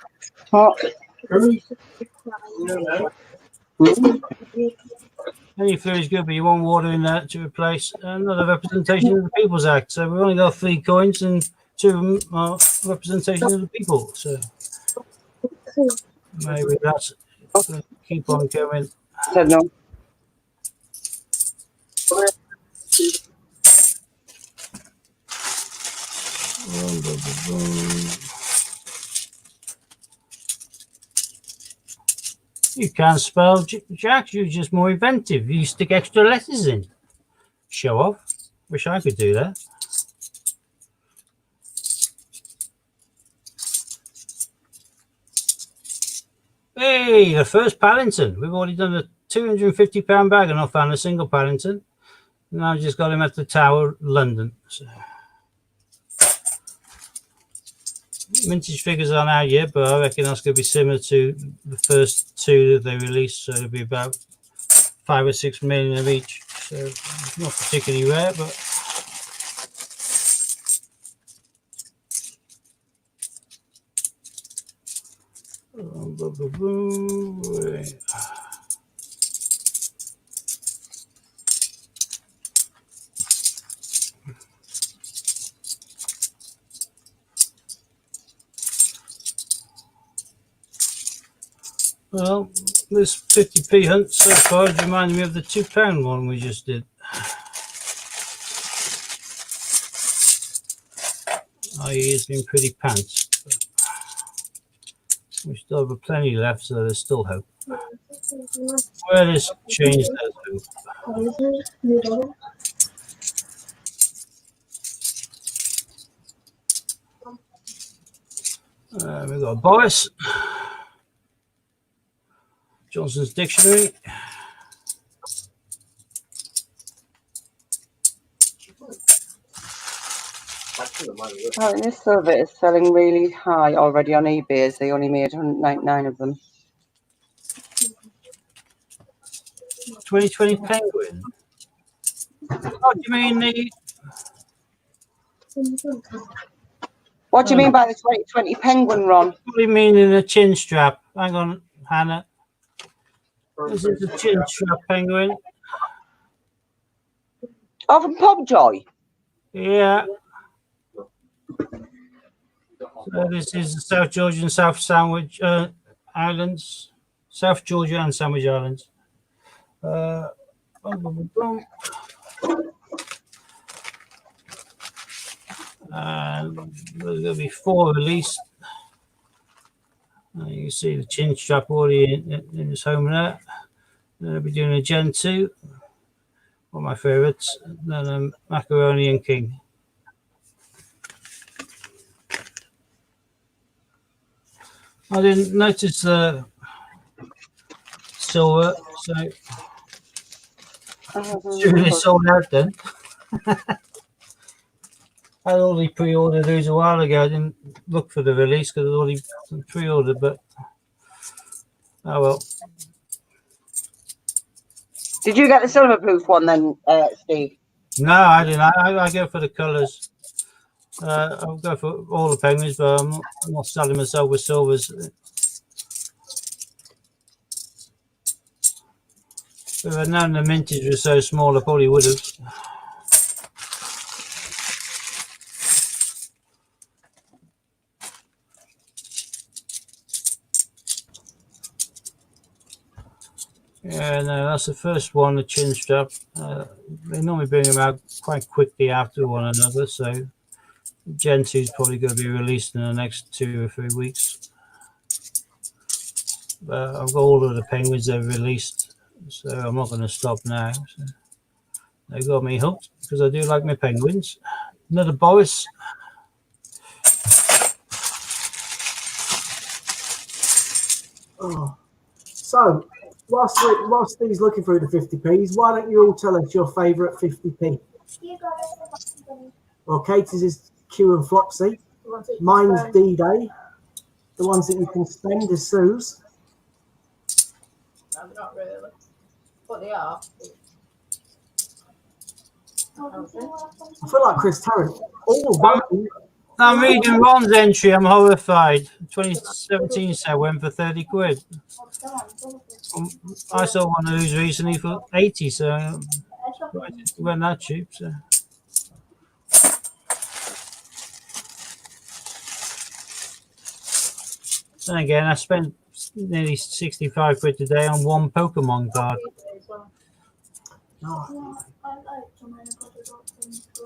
Any fluid is good, but you want water in there to replace another representation of the People's Act. So we've only got 3 coins and 2 of them are representation of the people. So maybe that's going to keep on going. Said no. You can't spell Jack, you're just more inventive. You stick extra letters in. Show off. Wish I could do that. Hey, the first Paddington. We've already done a £250 bag and not found a single Paddington. Now I've just got him at the Tower, London. So. Vintage figures aren't out yet, but I reckon that's going to be similar to the first 2 that they released. So it'll be about 5 or 6 million of each. So not particularly rare, but Well, this 50p hunt so far has reminded me of the £2 one we just did. It's been pretty pants. We still have plenty left, so there's still hope. Where this change does hope. We've got Boris, Johnson's Dictionary. Oh, this silver is selling really high already on eBay, as they only made 199 of them. 2020 Penguin. Oh, do you mean the? What do you mean by the 2020 Penguin, Ron? What do you mean in a chin strap? Hang on, Hannah. This is a chin strap penguin. Oh, from Pobjoy? Yeah. So this is the South Georgia and South Sandwich Islands. South Georgia and Sandwich Islands. And there's going to be 4 released. You can see the chin strap already in its home there. Then I'll be doing a Gen 2. One of my favourites. Then Macaroni and King. I didn't notice the silver, so they sold out then. I had already pre-ordered these a while ago. I didn't look for the release because I'd already pre-ordered, but oh well. Did you get the silver proof one then, Steve? No, I didn't. I go for the colours. I'll go for all the penguins, but I'm not selling myself with silvers. If I'd known the mintage was so small, I probably would have. Yeah, no, that's the first one, the chin strap. They normally bring them out quite quickly after one another, so Gen 2 is probably going to be released in the next 2 or 3 weeks. But I've got all of the penguins they've released, so I'm not going to stop now. So they got me hooked because I do like my penguins. Another Boris. Oh. So, whilst Steve's looking through the 50p's, why don't you all tell us your favourite 50p? Well, Katie's is Q and Flopsy. Mine's D-Day. The ones that you can spend is Sue's. No, not really. But they are. I feel like Chris Tarrant. All voting. I'm reading Ron's entry. I'm horrified. 2017 so I went for 30 quid. I saw one of those recently for 80, so it wasn't that cheap. So. Then again, I spent nearly 65 quid today on one Pokemon card.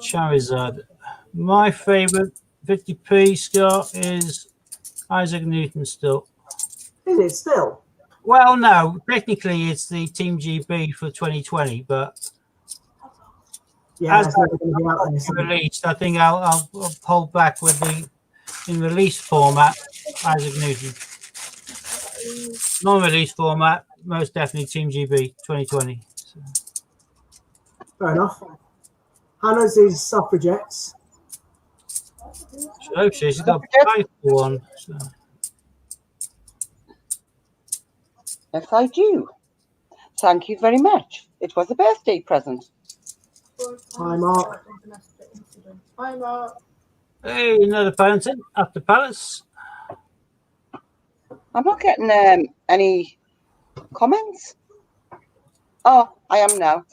Charizard. My favourite 50p, Scott, is Isaac Newton still. Is it still? Well, no, technically it's the Team GB for 2020, but Yeah, as it's never going to be out there. it's released, I think I'll hold back with the in release format Isaac Newton. Non-release format, most definitely Team GB 2020. So. Fair enough. Hannah's is Suffragettes. So she's got a price for one. So. Yes, I do. Thank you very much. It was a birthday present. Hi, Mark. Hi, Mark. Hey, another painting at the Palace. I'm not getting any comments. Oh, I am now.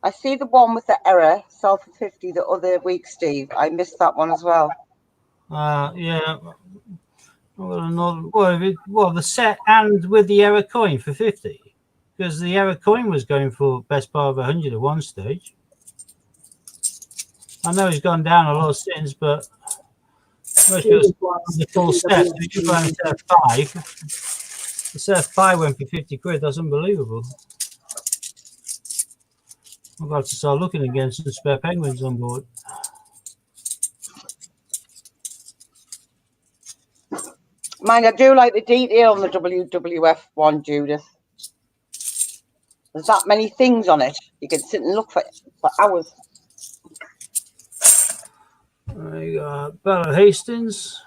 I see the one with the error, sell for 50 the other week, Steve. I missed that one as well. Yeah. Well, the set and with the error coin for 50, because the error coin was going for best part of 100 at one stage. I know it's gone down a lot since, but most people the full set. So you buy a set of 5. The set of 5 went for 50 quid. That's unbelievable. I'm about to start looking again some spare penguins on board. Mind, I do like the detail on the WWF one, Judith. There's that many things on it. You can sit and look for hours. You got Battle of Hastings.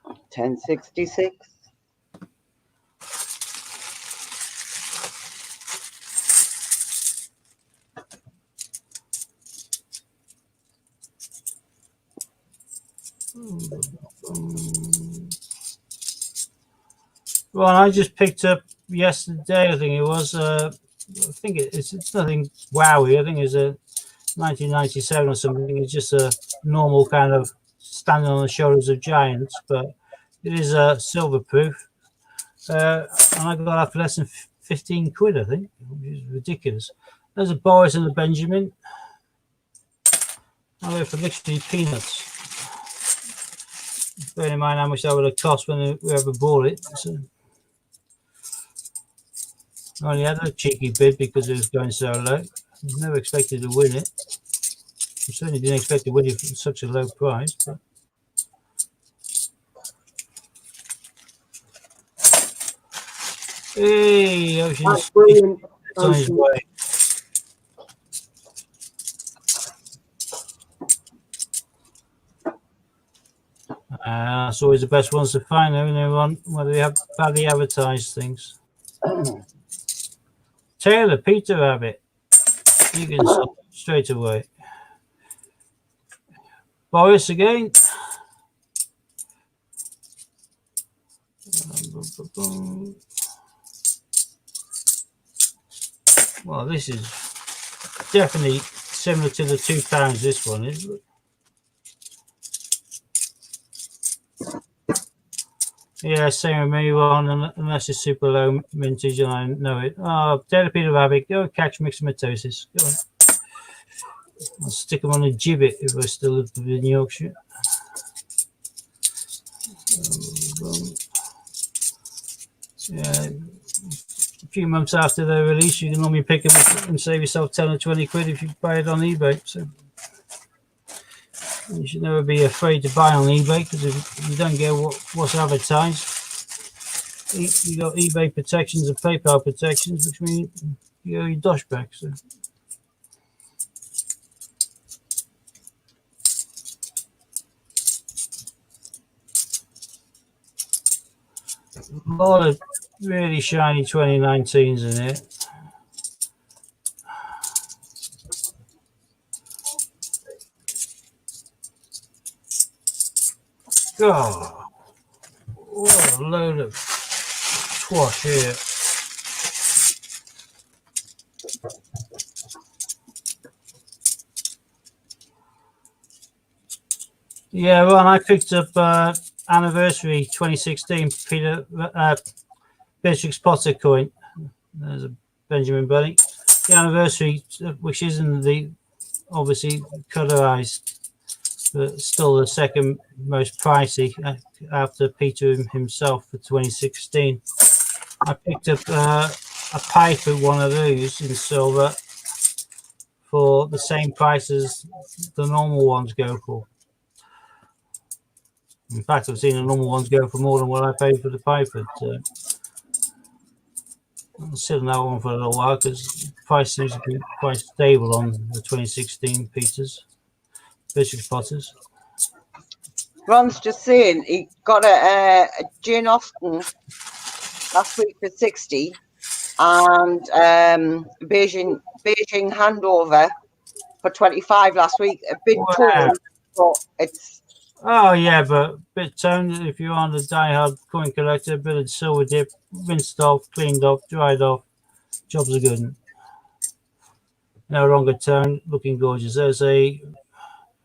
1066. Well, I just picked up yesterday, I think it was. I think it's nothing wowy. I think it's a 1997 or something. It's just a normal kind of standing on the shoulders of giants, but it is a silver proof. And I got that for less than 15 quid, I think, which is ridiculous. There's a Boris and a Benjamin. I went for literally peanuts. Bearing in mind how much that would have cost when we ever bought it. So I only had a cheeky bid because it was going so low. Never expected to win it. I certainly didn't expect to win it for such a low price. But hey, Ocean That's brilliant. it's on his way. That's always the best ones to find, though, whether they have badly advertised things. Taylor, Peter Rabbit. You can stop straight away. Boris again. Well, this is definitely similar to the £2, this one is. Yeah, same with me, Ron, unless it's super low mintage and I know it. Oh, Taylor Peter Rabbit, go catch myxomatosis. Go on. I'll stick them on a gibbet if I still live in Yorkshire. Yeah, a few months after their release, you can normally pick them up and save yourself 10 or 20 quid if you buy it on eBay. So you should never be afraid to buy on eBay, because if you don't get what's advertised, you got eBay protections and PayPal protections, which means you owe your dosh back. So. A lot of really shiny 2019s in here. God, what a load of squash here. Yeah, well, I picked up anniversary 2016 Peter Beatrix Potter coin. There's a Benjamin Bunny. The anniversary, which isn't the obviously colorized, but still the second most pricey after Peter himself for 2016. I picked up a Piper one of those in silver for the same price as the normal ones go for. In fact, I've seen the normal ones go for more than what I paid for the Piper. So I'll sit on that one for a little while because the price seems to be quite stable on the 2016 Peters, Beatrix Potters. Ron's just saying he got a Jane Austen last week for 60 and Beijing handover for 25 last week. A big tour, but it's. Oh yeah, but bit toned if you're on the diehard coin collector, a bit of silver dip, rinsed off, cleaned off, dried off. Jobs are good. No longer toned, looking gorgeous. There's a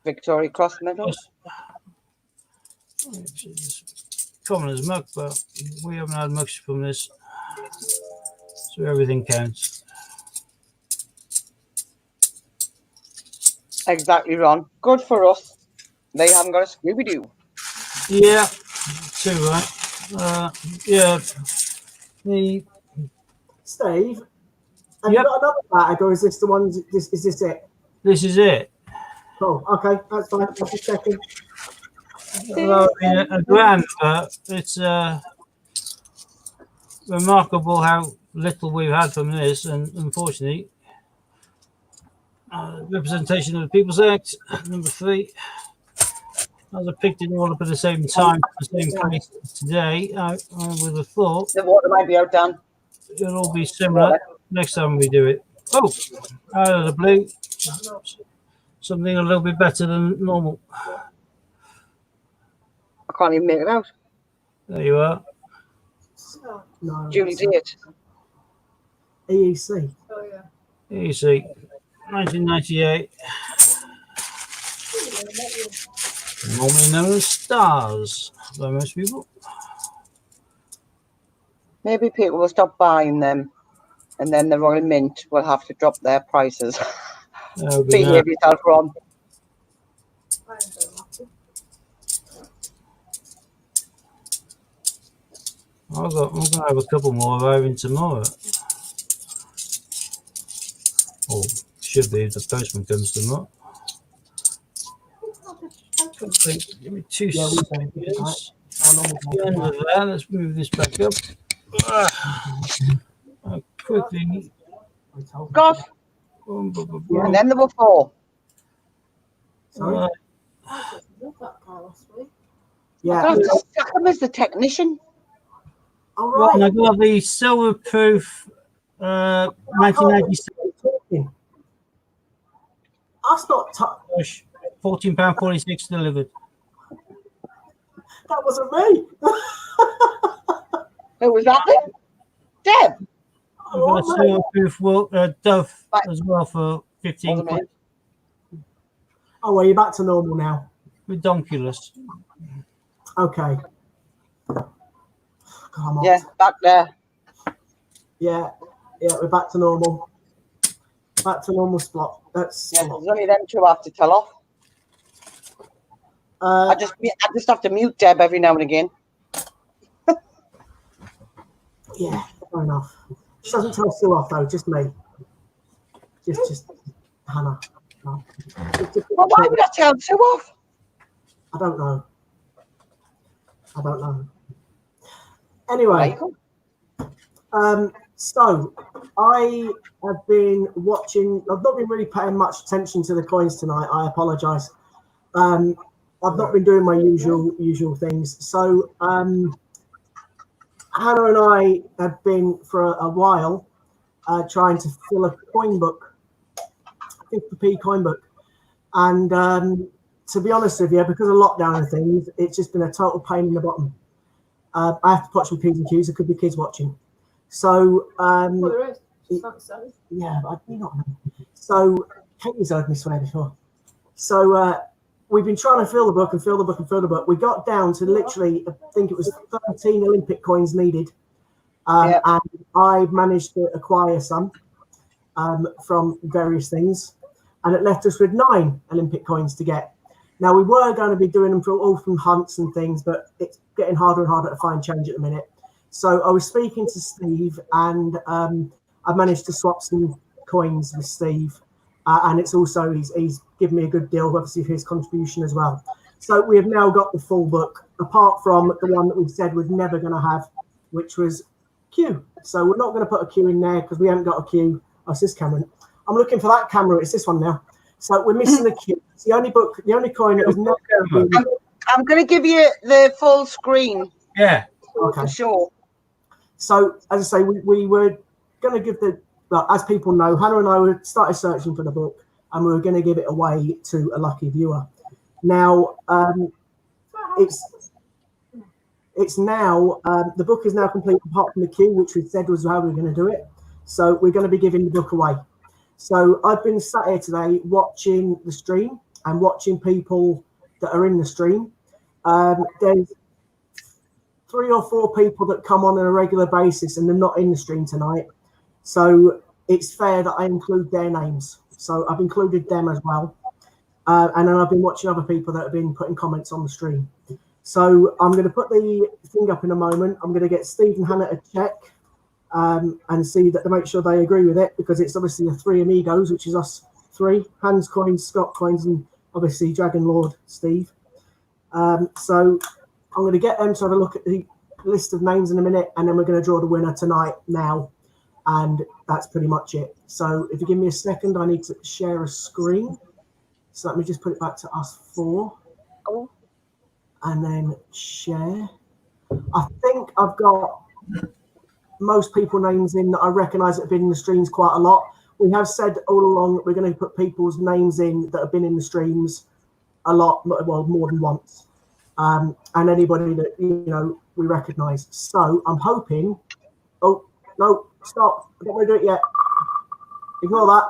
Victoria Cross medal. common as muck, but we haven't had much from this, so everything counts. Exactly, Ron. Good for us. They haven't got a Scooby-Doo. Yeah, too right. Yeah, the Steve, have Yep. you got another bag, or is this the one? Is this it? this is it. Cool. Okay, that's fine. I'm just checking. Well, I mean, a grand, but it's remarkable how little we've had from this, and unfortunately, representation of the People's Act, number 3. As I picked it all up at the same time, the same place today, I would have thought The water might be out, Dan. it'll all be similar next time we do it. Oh, out of the blue, something a little bit better than normal. I can't even make it out. There you are. Oh, No. Julie it's did. EEC. oh yeah. Here you see, 1998, normally known as Stars by most people. Maybe people will stop buying them, and then the Royal Mint will have to drop their prices. That'll be nice. Behave yourself, Ron. I ain't very happy. I'm gonna have a couple more arriving tomorrow. Or should be if the postman comes tomorrow. Give me 2 Yeah, we can. seconds. Our normal At the end of that, let's move this back up. Quickly. God, Boom, boom, boom, and boom. then there were 4. Sorry. Right. I just love that car last week. Yeah. I have to sack him as the technician. All Right, and right. I got the silver proof 1996 Talking. That's not. £14.46 delivered. That wasn't me. Who was that then? Deb. I've got a silver proof Dove Right. as well for 15 Wasn't me. quid. Oh, well, you're back to normal now. Redonkulous. Okay. Come on. Yeah, back there. Yeah. Yeah, we're back to normal. Back to normal spot. That's Yeah, there's only them 2 I have to tell off. I just have to mute Deb every now and again. yeah, fair enough. She doesn't tell Sue off though, just me. Just Hannah. No. Well, why would I tell Sue off? I don't know. Anyway, so I have been watching. I've not been really paying much attention to the coins tonight. I apologise. I've not been doing my usual things. So Hannah and I have been for a while trying to fill a coin book, 50p coin book, and to be honest with you, because of lockdown and things, it's just been a total pain in the bottom. I have to watch my P's and Q's. There could be kids watching. So, Well, there is. It's not so. yeah, but I do not know. So, Katie's heard me swear before. So, we've been trying to fill the book and fill the book and fill the book. We got down to literally, I think it was 13 Olympic coins needed. And I've managed to acquire some from various things. And it left us with 9 Olympic coins to get. Now, we were going to be doing them all from hunts and things, but it's getting harder and harder to find change at the minute. So I was speaking to Steve, and I managed to swap some coins with Steve. And it's also, he's given me a good deal, obviously, for his contribution as well. So we have now got the full book, apart from the one that we said we're never going to have, which was Q. So we're not going to put a Q in there because we haven't got a Q. Oh, it's this camera. I'm looking for that camera. It's this one now. So we're missing the Q. It's the only book, the only coin that was never going to be. I'm going to give you the full screen Yeah. Okay. for sure. So, as I say, we were going to give well, as people know, Hannah and I started searching for the book, and we were going to give it away to a lucky viewer. Now, it's now, the book is now complete apart from the queue, which we said was how we were going to do it. So we're going to be giving the book away. So I've been sat here today watching the stream and watching people that are in the stream. There's 3 or 4 people that come on a regular basis and they're not in the stream tonight. So it's fair that I include their names. So I've included them as well. And then I've been watching other people that have been putting comments on the stream. So I'm going to put the thing up in a moment. I'm going to get Steve and Hannah to check and see that to make sure they agree with it, because it's obviously the 3 amigos, which is us 3, Hans Coins, Scott Coins, and obviously Dragon Lord Steve. So I'm going to get them to have a look at the list of names in a minute, and then we're going to draw the winner tonight now. And that's pretty much it. So if you give me a second, I need to share a screen. So let me just put it back to us 4. Oh. And then share. I think I've got most people names in that I recognise that have been in the streams quite a lot. We have said all along that we're going to put people's names in that have been in the streams a lot, well, more than once. And anybody that, you know, we recognise. So I'm hoping, oh, no, stop. I don't want to do it yet. Ignore that.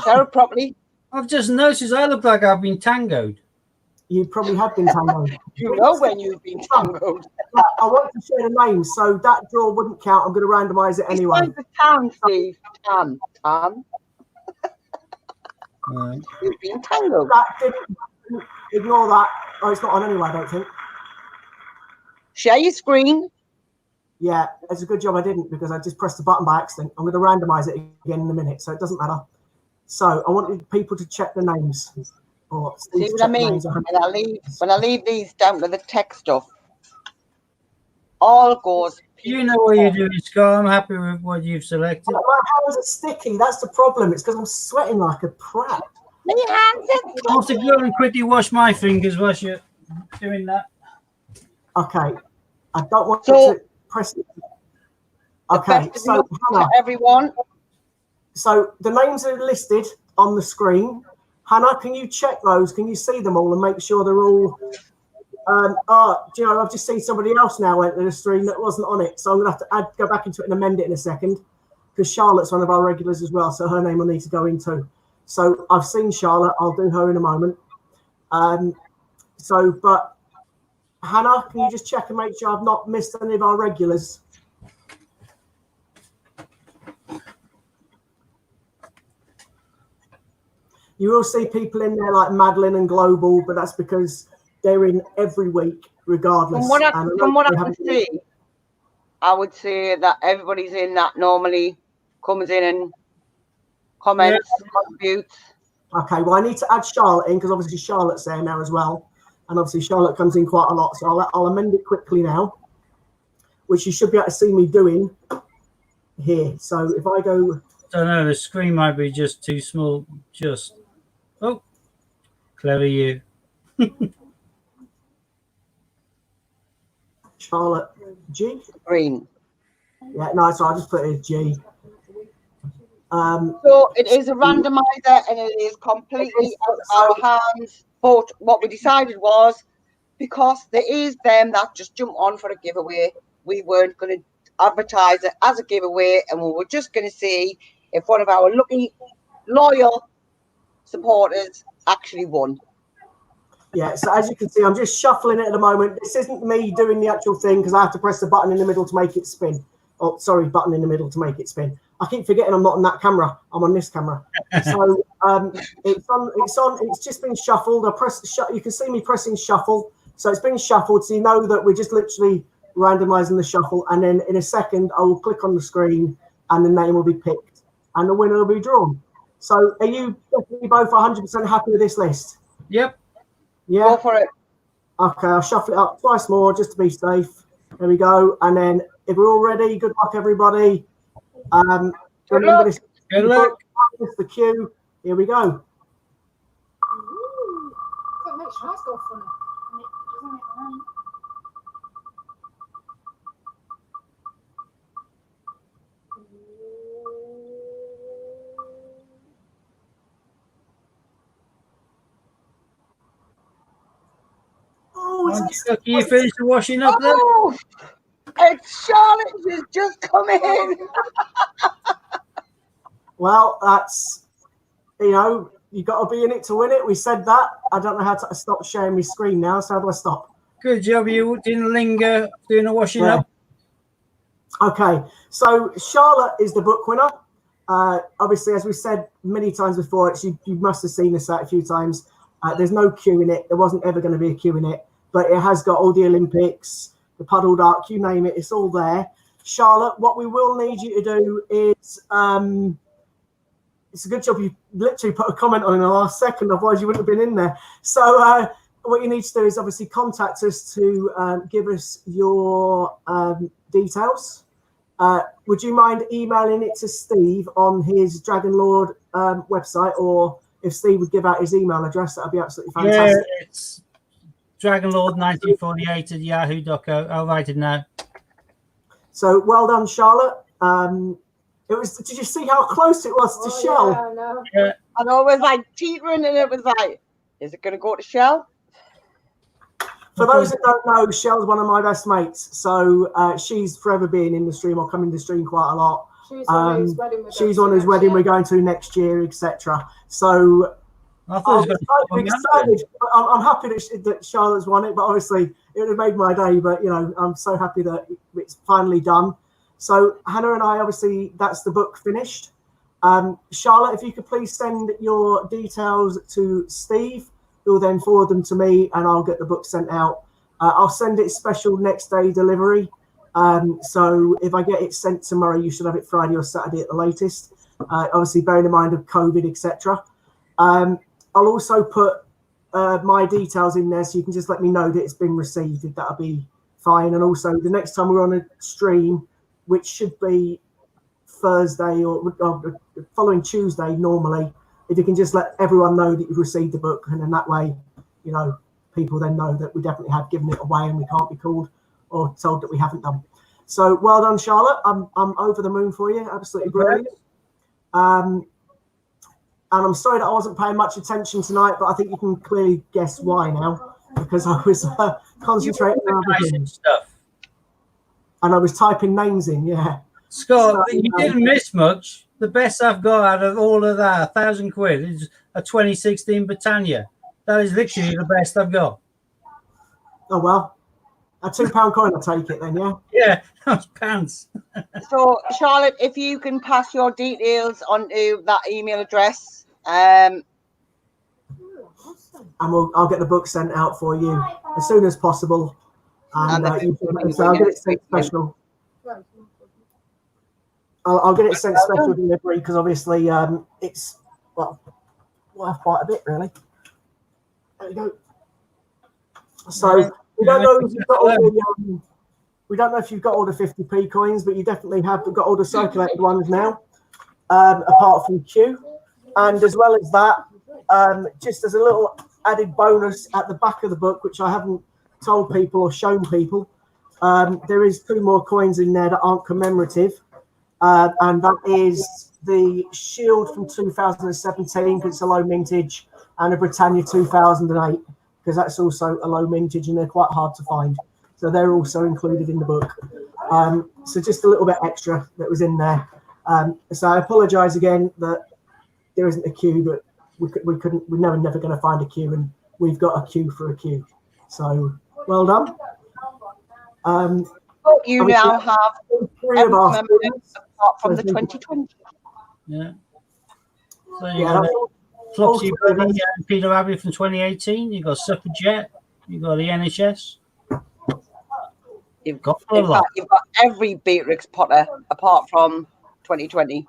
Share it properly. I've just noticed I look like I've been tangoed. You probably have been tangoed. You know when you've been tangoed. I want to share the names, so that draw wouldn't count. I'm going to randomise it anyway. It's like the Tam, Steve. Tam. Right. You've been tangoed. That didn't, ignore that. Oh, it's not on anyway, I don't think. Share your screen. Yeah, it's a good job I didn't, because I just pressed the button by accident. I'm going to randomise it again in a minute, so it doesn't matter. So I wanted people to check the names. Or See what I mean? When I leave these down to the tech stuff, all goes. You know what you're doing, Scott. I'm happy with what you've selected. My hands are sticky. That's the problem. It's because I'm sweating like a prat. My hands are I have to go and quickly wash my fingers while you're doing that. Okay. I don't want So- to press it. Okay, so Hannah, everyone. so the names are listed on the screen. Hannah, can you check those? Can you see them all and make sure they're all? Do you know, I've just seen somebody else now enter the stream that wasn't on it, so I'm gonna have to go back into it and amend it in a second, because Charlotte's one of our regulars as well, so her name will need to go in too. So I've seen Charlotte. I'll do her in a moment. But Hannah, can you just check and make sure I've not missed any of our regulars? You will see people in there like Madeline and Global, but that's because they're in every week, regardless. From what I And can see, I would say that everybody's in that normally comes in and comments, contributes. Okay, well, I need to add Charlotte in, because obviously Charlotte's there now as well. And obviously Charlotte comes in quite a lot. So I'll amend it quickly now, which you should be able to see me doing here. So if I go... I don't know, the screen might be just too small. Oh, clever you. Charlotte G. Green. Yeah, no, so I'll just put it as G. So it is a randomizer and it is completely out of our hands. But what we decided was, because there is them that just jump on for a giveaway, we weren't going to advertise it as a giveaway, and we were just going to see if one of our lucky, loyal supporters actually won. Yeah, so as you can see, I'm just shuffling it at the moment. This isn't me doing the actual thing, because I have to press the button in the middle to make it spin. Oh, sorry, button in the middle to make it spin. I keep forgetting I'm not on that camera. I'm on this camera. So it's just been shuffled. I press you can see me pressing shuffle. So it's been shuffled. So you know that we're just literally randomizing the shuffle. And then in a second, I will click on the screen and the name will be picked and the winner will be drawn. So are you definitely both 100% happy with this list? Yep. Yeah. Go for it. Okay, I'll shuffle it up twice more just to be safe. There we go. And then if we're all ready, good luck, everybody. Good luck. This, Good luck. This is the cue. Here we go. Ooh, that makes your eyes go funny. Oh, Can you finish the washing up there? Oh, it's Charlotte. She's just come in. well, that's, you know, you got to be in it to win it. We said that. I don't know how to stop sharing my screen now. So how do I stop? Good job. You didn't linger doing the washing Yeah. up. Okay, so Charlotte is the book winner. Obviously, as we said many times before, you must have seen this out a few times. There's no queue in it. There wasn't ever going to be a queue in it, but it has got all the Olympics, the puddled arc, you name it, it's all there. Charlotte, what we will need you to do is, it's a good job you literally put a comment on in the last second, otherwise you wouldn't have been in there. So what you need to do is obviously contact us to give us your details. Would you mind emailing it to Steve on his Dragon Lord website, or if Steve would give out his email address, that would be absolutely fantastic. Yeah, it's dragonlord1948 at yahoo.co. I'll write it now. So well done, Charlotte. It was. Did you see how close it was to Shell? Yeah, I know. Yeah. And I was like teetering, and it was like, is it going to go to Shell? For those that don't know, Shell's one of my best mates. So she's forever been in the stream or coming to the stream quite a lot. She's on whose wedding we're She's going on to whose next wedding year. we're going to next year, etc. So I thought it was I'm going to excited. I'm happy that Charlotte's won it, but obviously it would have made my day. But you know, I'm so happy that it's finally done. So Hannah and I, obviously, that's the book finished. Charlotte, if you could please send your details to Steve, who'll then forward them to me, and I'll get the book sent out. I'll send it special next day delivery. So if I get it sent tomorrow, you should have it Friday or Saturday at the latest. Obviously, bearing in mind of COVID, etc. I'll also put my details in there, so you can just let me know that it's been received. That'll be fine. And also, the next time we're on a stream, which should be Thursday or the following Tuesday normally, if you can just let everyone know that you've received the book, and then that way, you know, people then know that we definitely have given it away and we can't be called or told that we haven't done. So well done, Charlotte. I'm over the moon for you. Absolutely brilliant. And I'm sorry that I wasn't paying much attention tonight, but I think you can clearly guess why now, because I was concentrating on other things. stuff. And I was typing names in, yeah. Scott, So, you didn't miss much. The best I've got out of all of that, £1,000 is a 2016 Britannia. That is literally the best I've got. Oh, well. A £2 coin, I'll take it then, yeah? Yeah, that's pounds. So, Charlotte, if you can pass your details onto that email address, And I'll get the book sent out for you as soon as possible. And so I'll get it sent special. I'll get it sent special delivery because obviously it's, well, we'll have quite a bit, really. There you go. So we don't know if you've got all the, we don't know if you've got all the 50p coins, but you definitely have got all the circulated ones now, apart from Q. And as well as that, just as a little added bonus at the back of the book, which I haven't told people or shown people, there is 2 more coins in there that aren't commemorative. And that is the Shield from 2017, because it's a low mintage, and a Britannia 2008, because that's also a low mintage and they're quite hard to find. So they're also included in the book. So just a little bit extra that was in there. So I apologise again that there isn't a queue, but we're never going to find a queue, and we've got a queue for a queue. So well done. you now have 3 of our members students. apart from the 2020. Yeah. So you Yeah, got that's all- Flopsy all Buddy students. and Peter Abbey from 2018. You got Suffragette. You got the NHS. You've Got a In lot. fact, you've got every Beatrix Potter apart from 2020.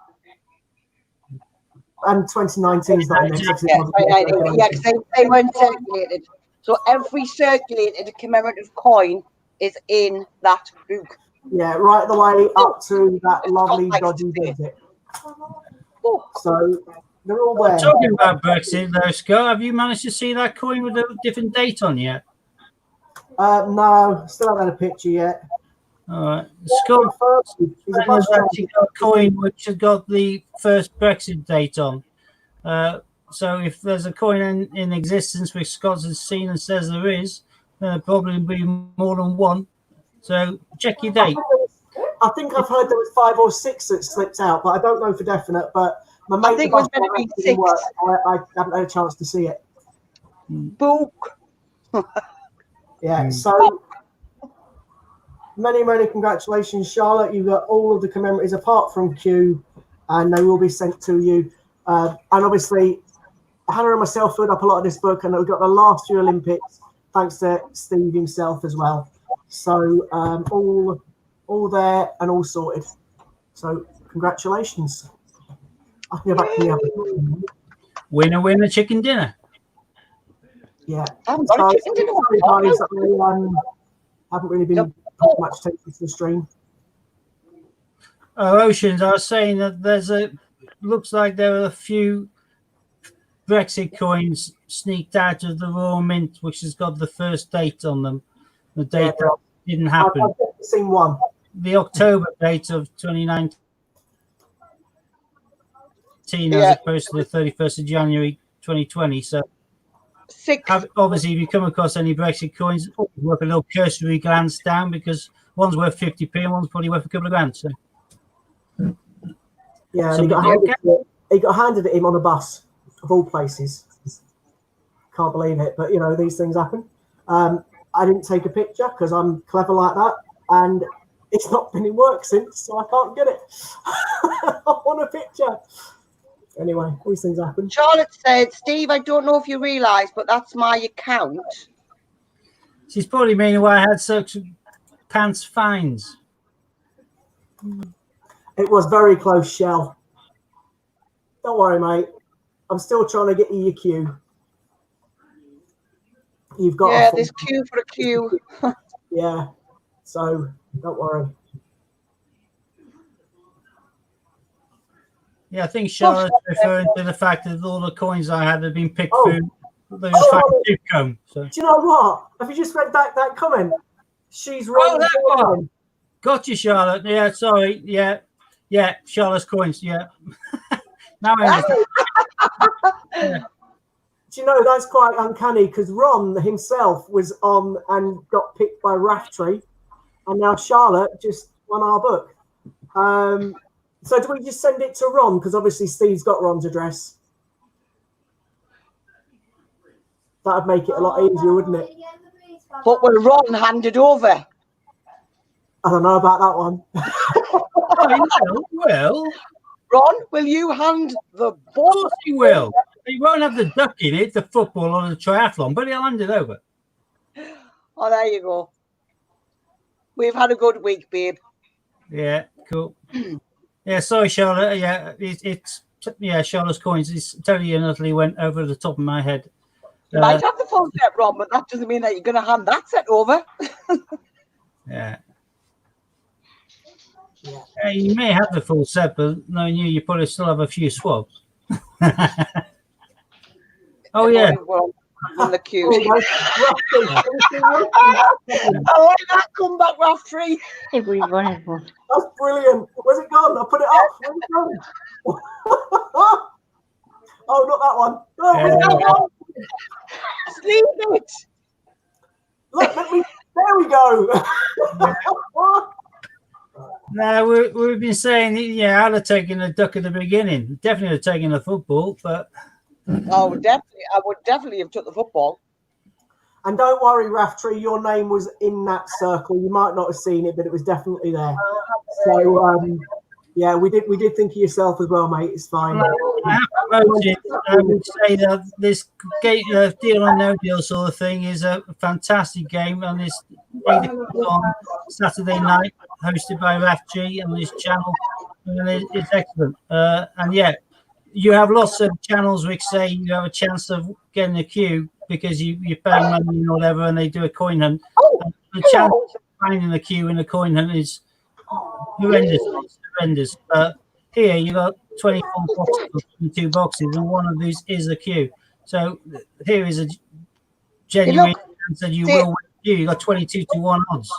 And 2019 is not in there. 'Cause it Yeah, wasn't 2019. Yeah, because they weren't circulated. So every circulated commemorative coin is in that book. Yeah, right the way up to that lovely dodgy visit. Oh, So they're all there. Talking about Brexit, though, Scott, have you managed to see that coin with a different date on yet? No, still haven't had a picture yet. All right. Scott He's a has bus actually driver. got a coin which has got the first Brexit date on. So if there's a coin in existence which Scott has seen and says there is, then there'll probably be more than one. So check your date. I think I've heard there was 5 or 6 that slipped out, but I don't know for definite. But my mate, think the it was bus meant to be driver, didn't 6. work. I haven't had a chance to see it. book. Yeah, so many congratulations, Charlotte. You got all of the commemorations apart from Q, and they will be sent to you. And obviously, Hannah and myself filled up a lot of this book, and we've got the last few Olympics, thanks to Steve himself as well. So all there and all sorted. So congratulations. I can go back to the other. Winner, chicken dinner. Yeah. I haven't got a chicken dinner. Sorry, guys, I haven't really been paying much attention to the stream. Oh, Oceans, I was saying that looks like there are a few Brexit coins sneaked out of the Royal Mint, which has got the first date on them. The date that didn't happen. I've definitely seen one. The October date of 2019 as opposed to the 31st of January 2020. So obviously, if you come across any Brexit coins, work a little cursory glance down, because one's worth 50p and one's probably worth a couple of grand. So. Yeah, and he got handed it him on a bus, of all places. Can't believe it, but these things happen. I didn't take a picture because I'm clever like that, and it's not been in work since, so I can't get it. I want a picture. Anyway, these things happen. Charlotte said, Steve, I don't know if you realise, but that's my account. She's probably meaning why I had such pants fines. It was very close, Shell. Don't worry, mate. I'm still trying to get you your queue. You've got there's queue for a queue. Yeah, so don't worry. Yeah, I think Charlotte's referring to the fact that all the coins I had been picked through the comb. So. Do you know what? Have you just read that comment? She's wrong. That one. Got you, Charlotte. Yeah, sorry. Yeah, Charlotte's coins. Yeah. Now I understand. Yeah. Do you know, that's quite uncanny, because Ron himself was on and got picked by Raftree, and now Charlotte just won our book. So do we just send it to Ron? Because obviously Steve's got Ron's address. That'd make it a lot easier, wouldn't it? But will Ron hand it over? I don't know about that one. Well, Ron, will you hand the ball? Of course he will. He won't have the duck in it, the football or the triathlon, but he'll hand it over. Oh, there you go. We've had a good week, babe. Yeah, cool. Yeah, sorry, Charlotte. Yeah, it's Charlotte's coins. It's totally and utterly went over the top of my head. You might have the full set, Ron, but that doesn't mean that you're going to hand that set over. Yeah. Yeah, you may have the full set, but knowing you probably still have a few swabs. Oh, yeah. On the queue. I like that comeback, Raftree. That's brilliant. Where's it gone? I put it up. Where's it gone? Oh, not that one. No, where's that one? Leave it. Look, there we go. No, we've been saying, I'd have taken a duck at the beginning. Definitely have taken a football, but... Oh, definitely. I would definitely have took the football. And don't worry, Raftree, your name was in that circle. You might not have seen it, but it was definitely there. So, yeah, we did think of yourself as well, mate. It's fine. I would say that this deal or no deal sort of thing is a fantastic game, and this on Saturday night, hosted by Raftree on this channel, and it's excellent. And yeah, you have lots of channels which say you have a chance of getting a queue because you're paying money or whatever, and they do a coin hunt. The chance of finding a queue in a coin hunt is horrendous. Here you got 24 boxes, 22 boxes, and one of these is a queue. So here is a genuine chance that you will win a queue. You got 22 to 1 odds.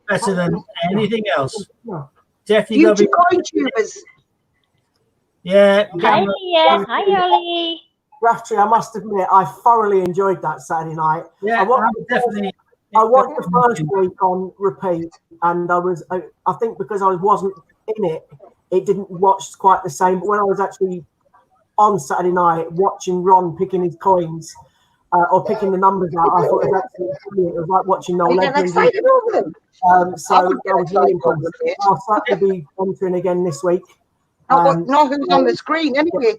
Better than anything else. Definitely got to be coin tubers. Yeah. Hi, Ollie. Raftree, I must admit, I thoroughly enjoyed that Saturday night. Yeah, I watched the first week on repeat, and I think because I wasn't in it, it didn't watch quite the same. But when I was actually on Saturday night watching Ron picking his coins, or picking the numbers out. I thought it was absolutely brilliant. It was like watching Are Noel you getting Edmonds. excited over them? So I would get that was really excited over impressive. them, mate. I'll certainly be entering again this week. Not who's on the screen, anyway.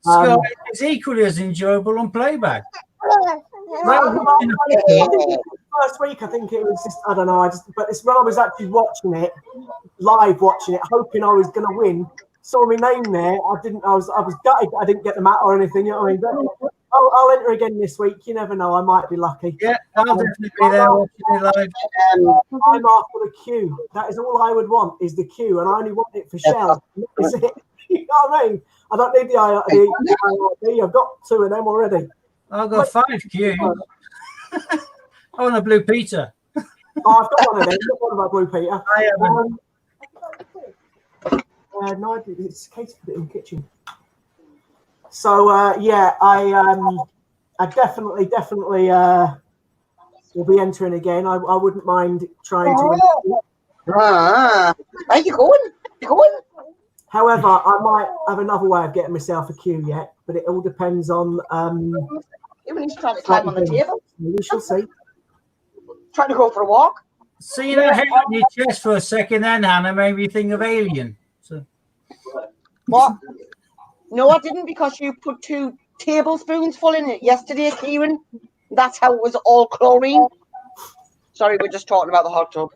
Scott, it's equally as enjoyable on playback. First week, I think it was just, I don't know, but it's when I was actually watching it, hoping I was going to win. Saw my name there. I was gutted I didn't get the mat or anything. You know what I mean? But I'll enter again this week. You never know. I might be lucky. Yeah, I'll definitely be there watching it live. I'm after the queue. That is all I would want is the queue, and I only want it for Shell. Is it? You know what I mean? I don't need the IRD. I've got 2 of them already. I've got 5 queues. I want a Blue Peter. Oh, I've got one of them. I've got one of my Blue Peter. I haven't. No, it's Kate's put it in the kitchen. So yeah, I definitely will be entering again. I wouldn't mind trying to. Are you going? You going? However, I might have another way of getting myself a queue yet, but it all depends on. Even he's trying to climb on the table. We shall see. Trying to go for a walk. See that hair on your chest for a second, then Hannah made me think of Alien. So What? No, I didn't, because you put 2 tablespoons full in it yesterday, Kieran. That's how it was all chlorine. Sorry, we're just talking about the hot tub.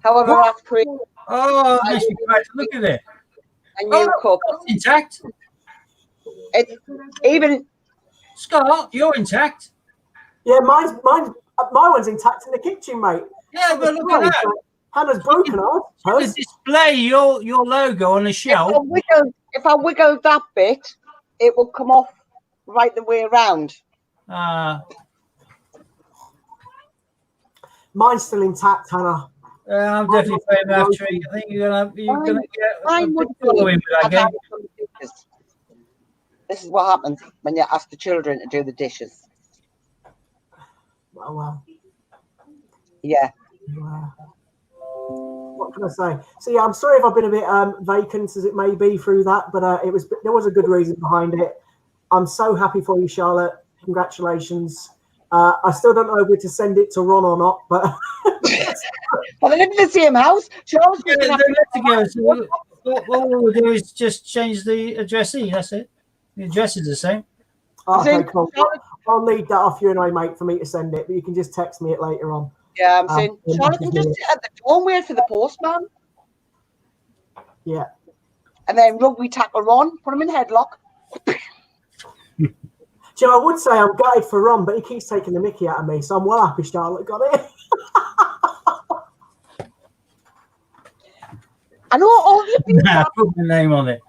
However, that's pretty. oh, I should try to look at it. A new cup. It's intact. It's even. Scott, you're intact. Yeah, my one's intact in the kitchen, mate. Yeah, but look at that. Hannah's broken To display your logo on a shelf. If I wiggle that bit, it will come off right the way around. Mine's still intact, Hannah. I'm definitely playing that tree. I think you're gonna get a big following with that game. This is what happens when you ask the children to do the dishes. Well. Yeah. What can I say? So yeah, I'm sorry if I've been a bit vacant as it may be through that, but there was a good reason behind it. I'm so happy for you, Charlotte. Congratulations. I still don't know whether to send it to Ron or not, but well, they live in the same house. Charles, so what we'll do is just change the addressee. That's it. The address is the same. Okay, cool. I'll need that off you anyway, mate, for me to send it, but you can just text me it later on. Yeah, I'm saying Charlotte can just sit at the door and wait for the postman. Yeah. And then rugby tackle Ron, put him in headlock. Jim, I would say I'm gutted for Ron, but he keeps taking the mickey out of me, so I'm well happy Charlotte got it. I know all the abuse. Put my name on it.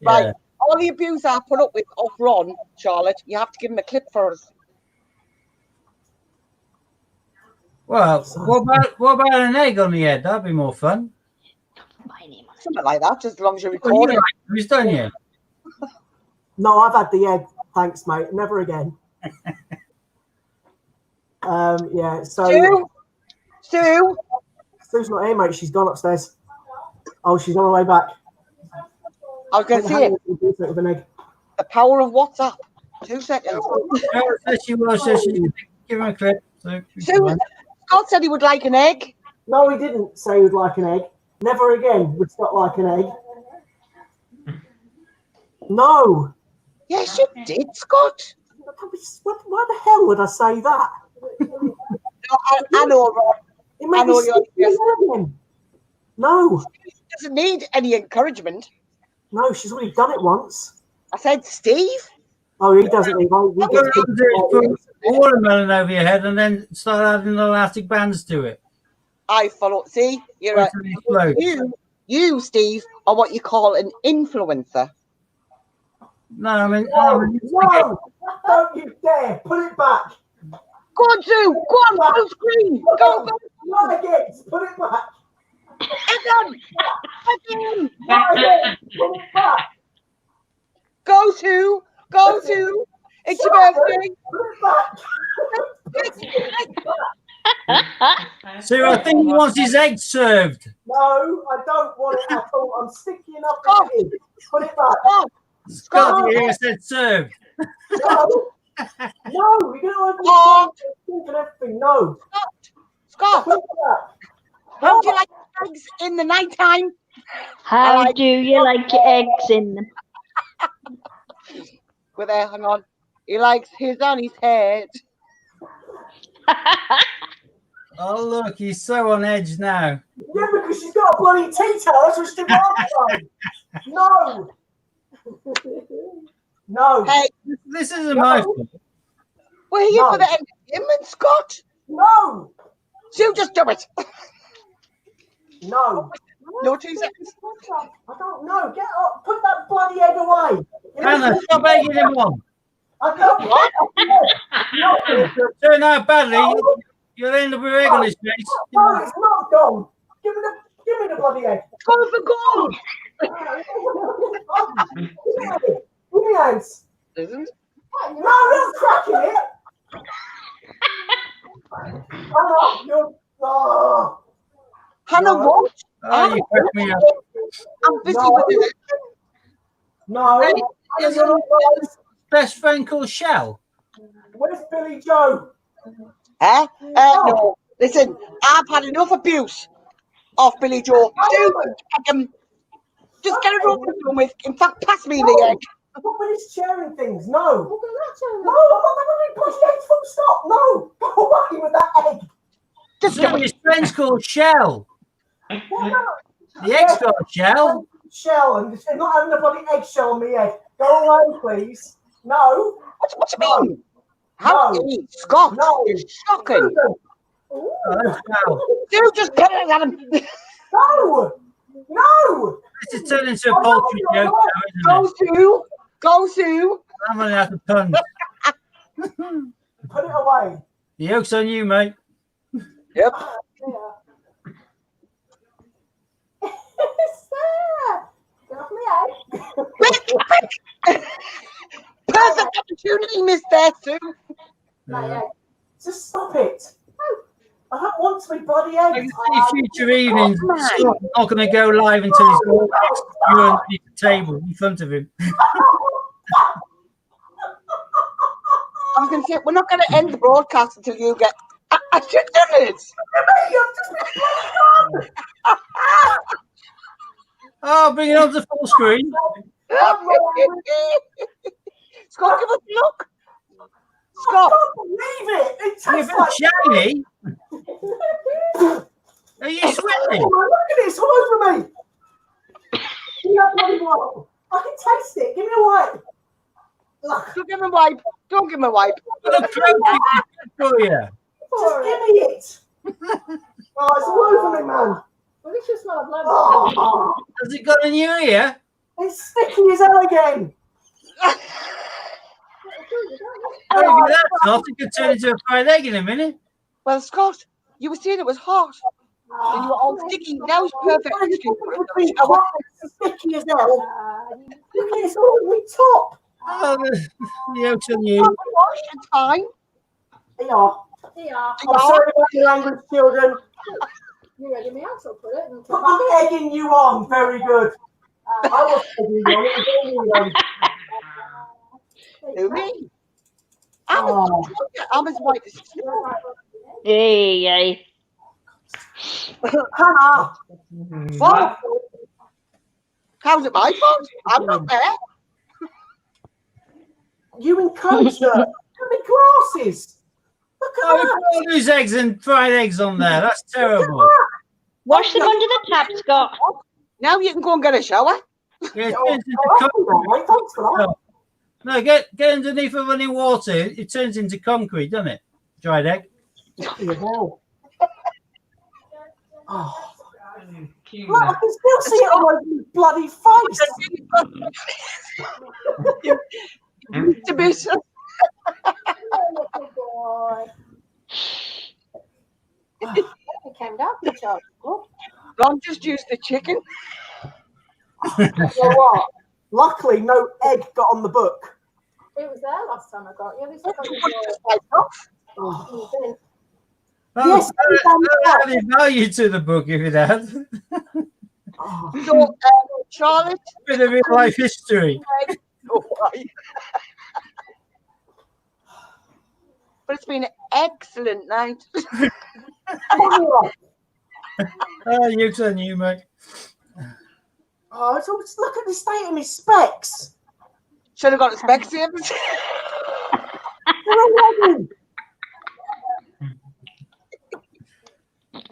Yeah. Right. All the abuse I put up with off Ron, Charlotte, you have to give him a clip for us. Well, what about an egg on the head? That'd be more fun. Something like that, just as long as you record it. Who's done you? No, I've had the egg. Thanks, mate. Never again. Yeah, so Sue? Sue's not here, mate. She's gone upstairs. Oh, she's on her way back. I was going to say, with an egg. the power of WhatsApp. 2 seconds. Give him a clip. Sue, Scott said he would like an egg. No, he didn't say he would like an egg. Never again would Scott like an egg. No. Yes, you did, Scott. Why the hell would I say that? No, I know, Ron. It made I know me you're sick again. No. She doesn't need any encouragement. No, she's already done it once. I said, Steve. Oh, he doesn't need What we're going to do is put a watermelon over your head and then start adding elastic bands to it. I follow. See, you're right. You, Steve, are what you call an influencer. No, I mean, No, don't you dare. Put it back. Go on, Sue. Go on, full screen. Go. Not again. Put it back. Again. Not again. Put it back. Go, Sue. Go, Sue. It's your birthday. Put it back. so I think he wants his egg served. No, I don't want it at all. I'm sticking up at it. Put it back. Scott, you said served. No, no, we don't Oh. and everything. No. Scott, Quick that. how do you like eggs in the night time? How like- do you like your eggs in them? With there, hang on. He likes his on his head. Oh, look, he's so on edge now. Yeah, because she's got a bloody tea towel. That's what she did last time. No. No. Hey, This isn't my fault. we're here No. for the entertainment, Scott. No. So just do it. No. No 2 seconds. I don't know. Get up. Put that bloody egg away. Hannah, stop egging him on. I can't. No. Turn out badly, you'll end up with egg on his face. No, it's not gone. Give me the bloody egg. Go for goal. Give me hands. Isn't? No, don't cracking it. Oh, you're. Oh. Hannah, No. what? Oh, you cracked me up. I'm busy No. with it. No. Hey, You're not nice. Best friend called Shell. Where's Billy Joe? Huh? No. Listen, I've had enough abuse off Billy Joe. Just get it over and done with. In fact, pass me the egg. What with his chair and things? No. Look at that, Charlie. No, I'm not going to push the eggs full stop. No. Go away with that egg. Just So his friend's called Shell. The egg's got a shell. Shell and not having a bloody eggshell on me head. Go away, please. No. what you mean? How No. can you, Scott? No. It's shocking. Susan. Oh, that's foul. You just put it at him. No. No. This is turning into a poultry joke now, isn't it? Go Sue. I'm running out of puns. Put it away. The joke's on you, mate. Yep. Sarah, get off my egg. Perfect opportunity missed there, Sue. My egg. Just stop it. I don't want to be bloody I eggs. can see future evenings. man. Scott's not going to go live until he's all next to you underneath the table in front of him. I was going to say, we're not going to end the broadcast until you get. I should do this. Oh, bring it on to full screen. Scott, give us a look. I Scott, can't believe it. It You're a tastes bit like shiny. Are you sweating? Oh, look at this all over me. Give me that bloody wipe. I can taste it. Give me a wipe. Look, don't give him a wipe. Don't give him a wipe. Look, for you. just give me it. Oh, it's all over me, man. Well, it should smell of blood. Oh, Has it got in your ear? it's sticky as hell again. Oh, if that's not, it could turn into a fried egg in a minute. Well, Scott, you were saying it was hot. And you were all sticky. Now it's perfect. Between hot and sticky as hell. Look, it's all over my top. Oh, the joke's on you. It's fine. Yeah. Here, I'm sorry about your language, children. you ready? Me also put it. And But I'm egging you on. Very good. I was egging you on. It was all you on. Who, me? I'm as white as snow. Hey, hey. Hannah. What? How's it my fault? I'm not there. You encouraged her. Look at my glasses. Look at Oh, we that. put all those eggs and fried eggs on there. That's terrible. Wash them under the tap, Scott. Now you can go and get a shower. Yeah, it Oh, turns into oh, concrete. thanks for that. No, get underneath the running water. It turns into concrete, doesn't it? Dried egg. Yeah, hell. Oh, Cute, look, I can still see it all over your bloody face. To be so. Little boy. It came down to Charlie. Oh, Ron just used the chicken. You know what? Luckily, no egg got on the book. it was there last time I got you. At least I got You you would have just wiped off. Oh, the bin. Oh, Yes, that added value to the book if it had. oh. So, Charlotte, Bit of real life history. know why. But it's been an excellent night. You turn you, mate. Oh, look at the state of my specs. Should have got the specs in.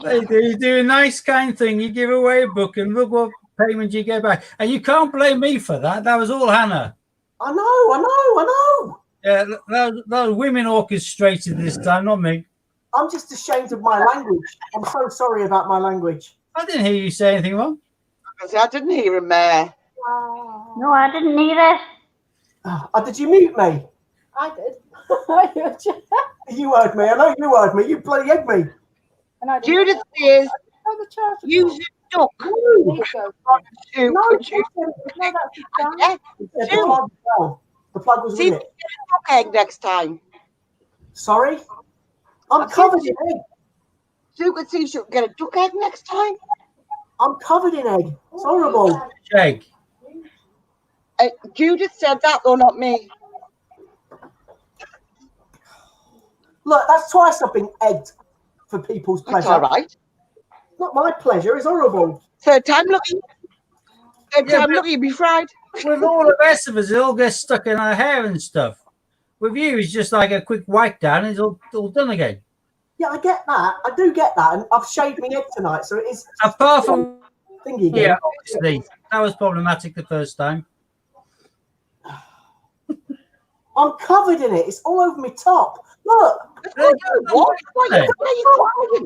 You do a nice kind thing. You give away a book and look what payment you get back. And you can't blame me for that. That was all Hannah. I know. Yeah, that was women orchestrated this time, not me. I'm just ashamed of my language. I'm so sorry about my language. I didn't hear you say anything wrong. I didn't hear him there. No, I didn't either. Did you mute me? I did. You heard me. I know you heard me. You bloody egged me. And I did. Judith says, Oh, the charger. use your duck. There you go. Shoot, No, could you? No, that's fine. Yeah, the plug was see with if you it. get a duck egg next time. Sorry? I'm covered in egg. Sue could see if she could get a duck egg next time. I'm covered in egg. It's horrible. Jake. Judith said that, though, not me. Look, that's twice I've been egged for people's That's pleasure. all right. Not my pleasure. It's horrible. Third time lucky. Third Yeah, time but- lucky, you'll be fried. With all the rest of us, it all gets stuck in our hair and stuff. With you, it's just like a quick wipe down and it's all done again. Yeah, I get that. I do get that. And I've shaved my egg tonight, so it is Apart from, thingy again. yeah, obviously, that was problematic the first time. I'm covered in it. It's all over my top. Look. What? Why are you crying?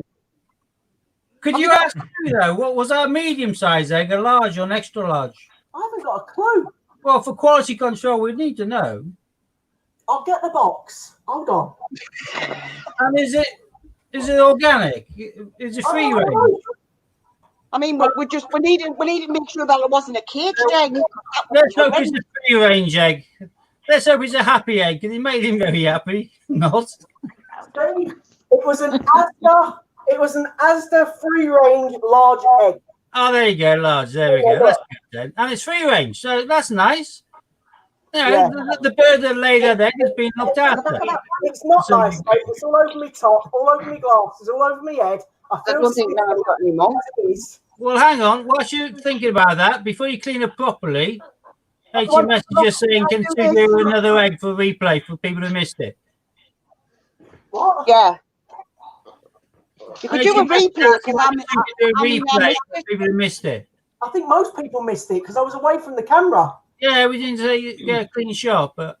Could you ask me, though, what was our medium size egg, a large or an extra large? I haven't got a clue. Well, for quality control, we need to know. I'll get the box. Hold on. And is it organic? Is it free range? I mean, we need to make sure that it wasn't a caged egg. Let's hope it's a free range egg. Let's hope it's a happy egg, because it made him very happy. Not. It was an Asda. It was an Asda free range large egg. Oh, there you go, large. There we go. That's good then. And it's free range, so that's nice. You know, Yeah. the bird that laid that egg has been looked after. It's not nice, mate. It's all over me top, all over me glasses, all over me head. I I feel don't think sick I've got any more. as it is. Well, hang on. Whilst you're thinking about that, before you clean it properly, HMS is just saying, can you do another egg for replay for people who missed it? What? Yeah. You could do a replay because do a replay for people who missed it. I think most people missed it because I was away from the camera. Yeah, we didn't say clean shop, but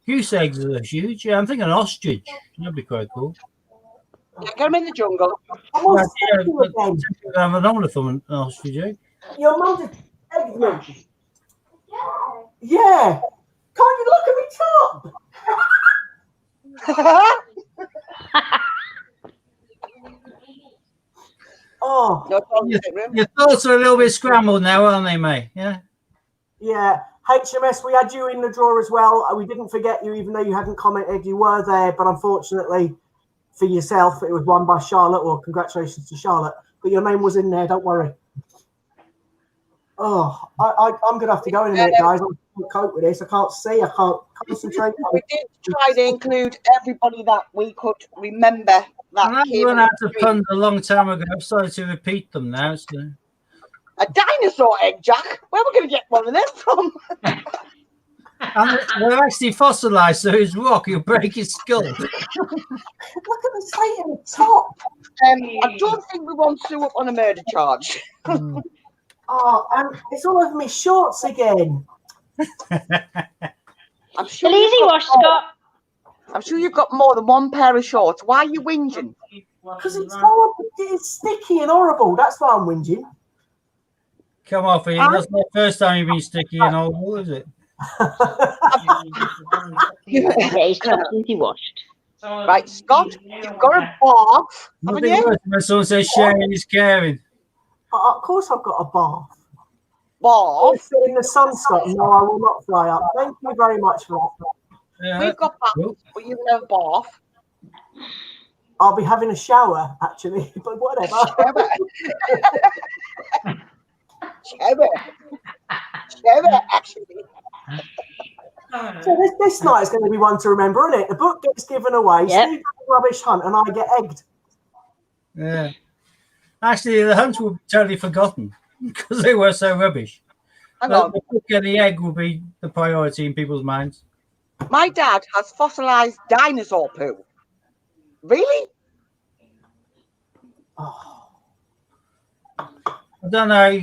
goose eggs are huge. Yeah, I'm thinking an ostrich. That'd be quite cool. Get them in the jungle. I'm all Yeah, sick again. I'm an older from an ostrich egg. Your mum just egged me. Yeah. Can't you look at me top? Oh, No problem, room. Your thoughts are a little bit scrambled now, aren't they, mate? Yeah. yeah. HMS, we had you in the draw as well. We didn't forget you, even though you hadn't commented. You were there, but unfortunately for yourself, it was won by Charlotte. Well, congratulations to Charlotte. But your name was in there. Don't worry. Oh, I'm going to have to go in a minute, guys. I can't cope with this. I can't see. I can't concentrate. We did try to include everybody that we could remember And that I've came run in out the of street. puns a long time ago. I've started to repeat them now. So. A dinosaur egg, Jack. Where are we going to get one of them from? And they're actually fossilized, so his rock, he'll break his skull. Look at the state of the top. I don't think we want Sue up on a murder charge. Oh, and it's all over my shorts again. I'm sure, Still easy wash, Scott. I'm sure you've got more than one pair of shorts. Why are you whinging? Because it's horrible. It's sticky and horrible. That's why I'm whinging. Come off, Ian. That's not the first time you've been sticky and all, is it? Yeah, he's top easy washed. Right, Scott, you've got a bath, haven't Nothing you? worse than when someone says sharing is caring. Of course, I've got a bath. Bath. Sit in the sun, Scott. No, I will not fly up. Thank you very much for that. Yeah. We've got bath, Cool. but you can have bath. I'll be having a shower, actually, but whatever. Shower, actually. So this night is going to be one to remember, isn't it? The book gets given away, Yep. Steve does a rubbish hunt, and I get egged. Yeah. Actually, the hunts were totally forgotten because they were so rubbish. Hang But on. the book and the egg will be the priority in people's minds. My dad has fossilized dinosaur poo. Really? Oh, I don't know.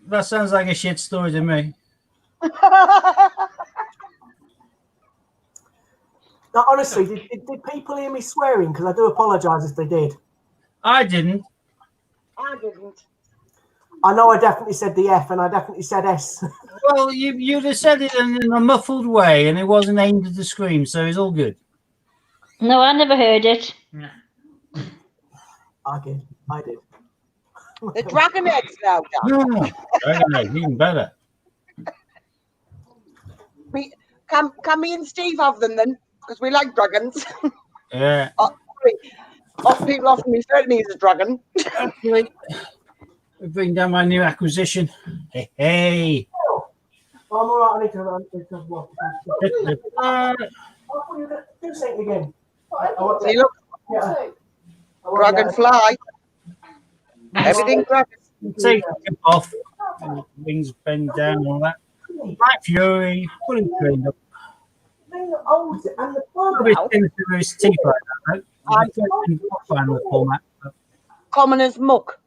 That sounds like a shit story to me. now, honestly, did people hear me swearing? Because I do apologise if they did. I didn't. I didn't. I know I definitely said the F, and I definitely said S. Well, you'd have said it in a muffled way, and it wasn't aimed at the scream, so it's all good. No, I never heard it. I did. The dragon eggs now, Dad. No, dragon egg, even better. Can me and Steve have them then? Because we like dragons. Yeah. People often refer to me as a dragon. Actually, we bring down my new acquisition. Hey. I'm all right. I need to what? Uh, Do something again. See, look, Yeah. dragonfly. Everything dragon. Take it off. And wings bend down, all that. Black Fury, put him trained up. And the Probably things to his teeth like that, though. I don't find the format. But Common as muck.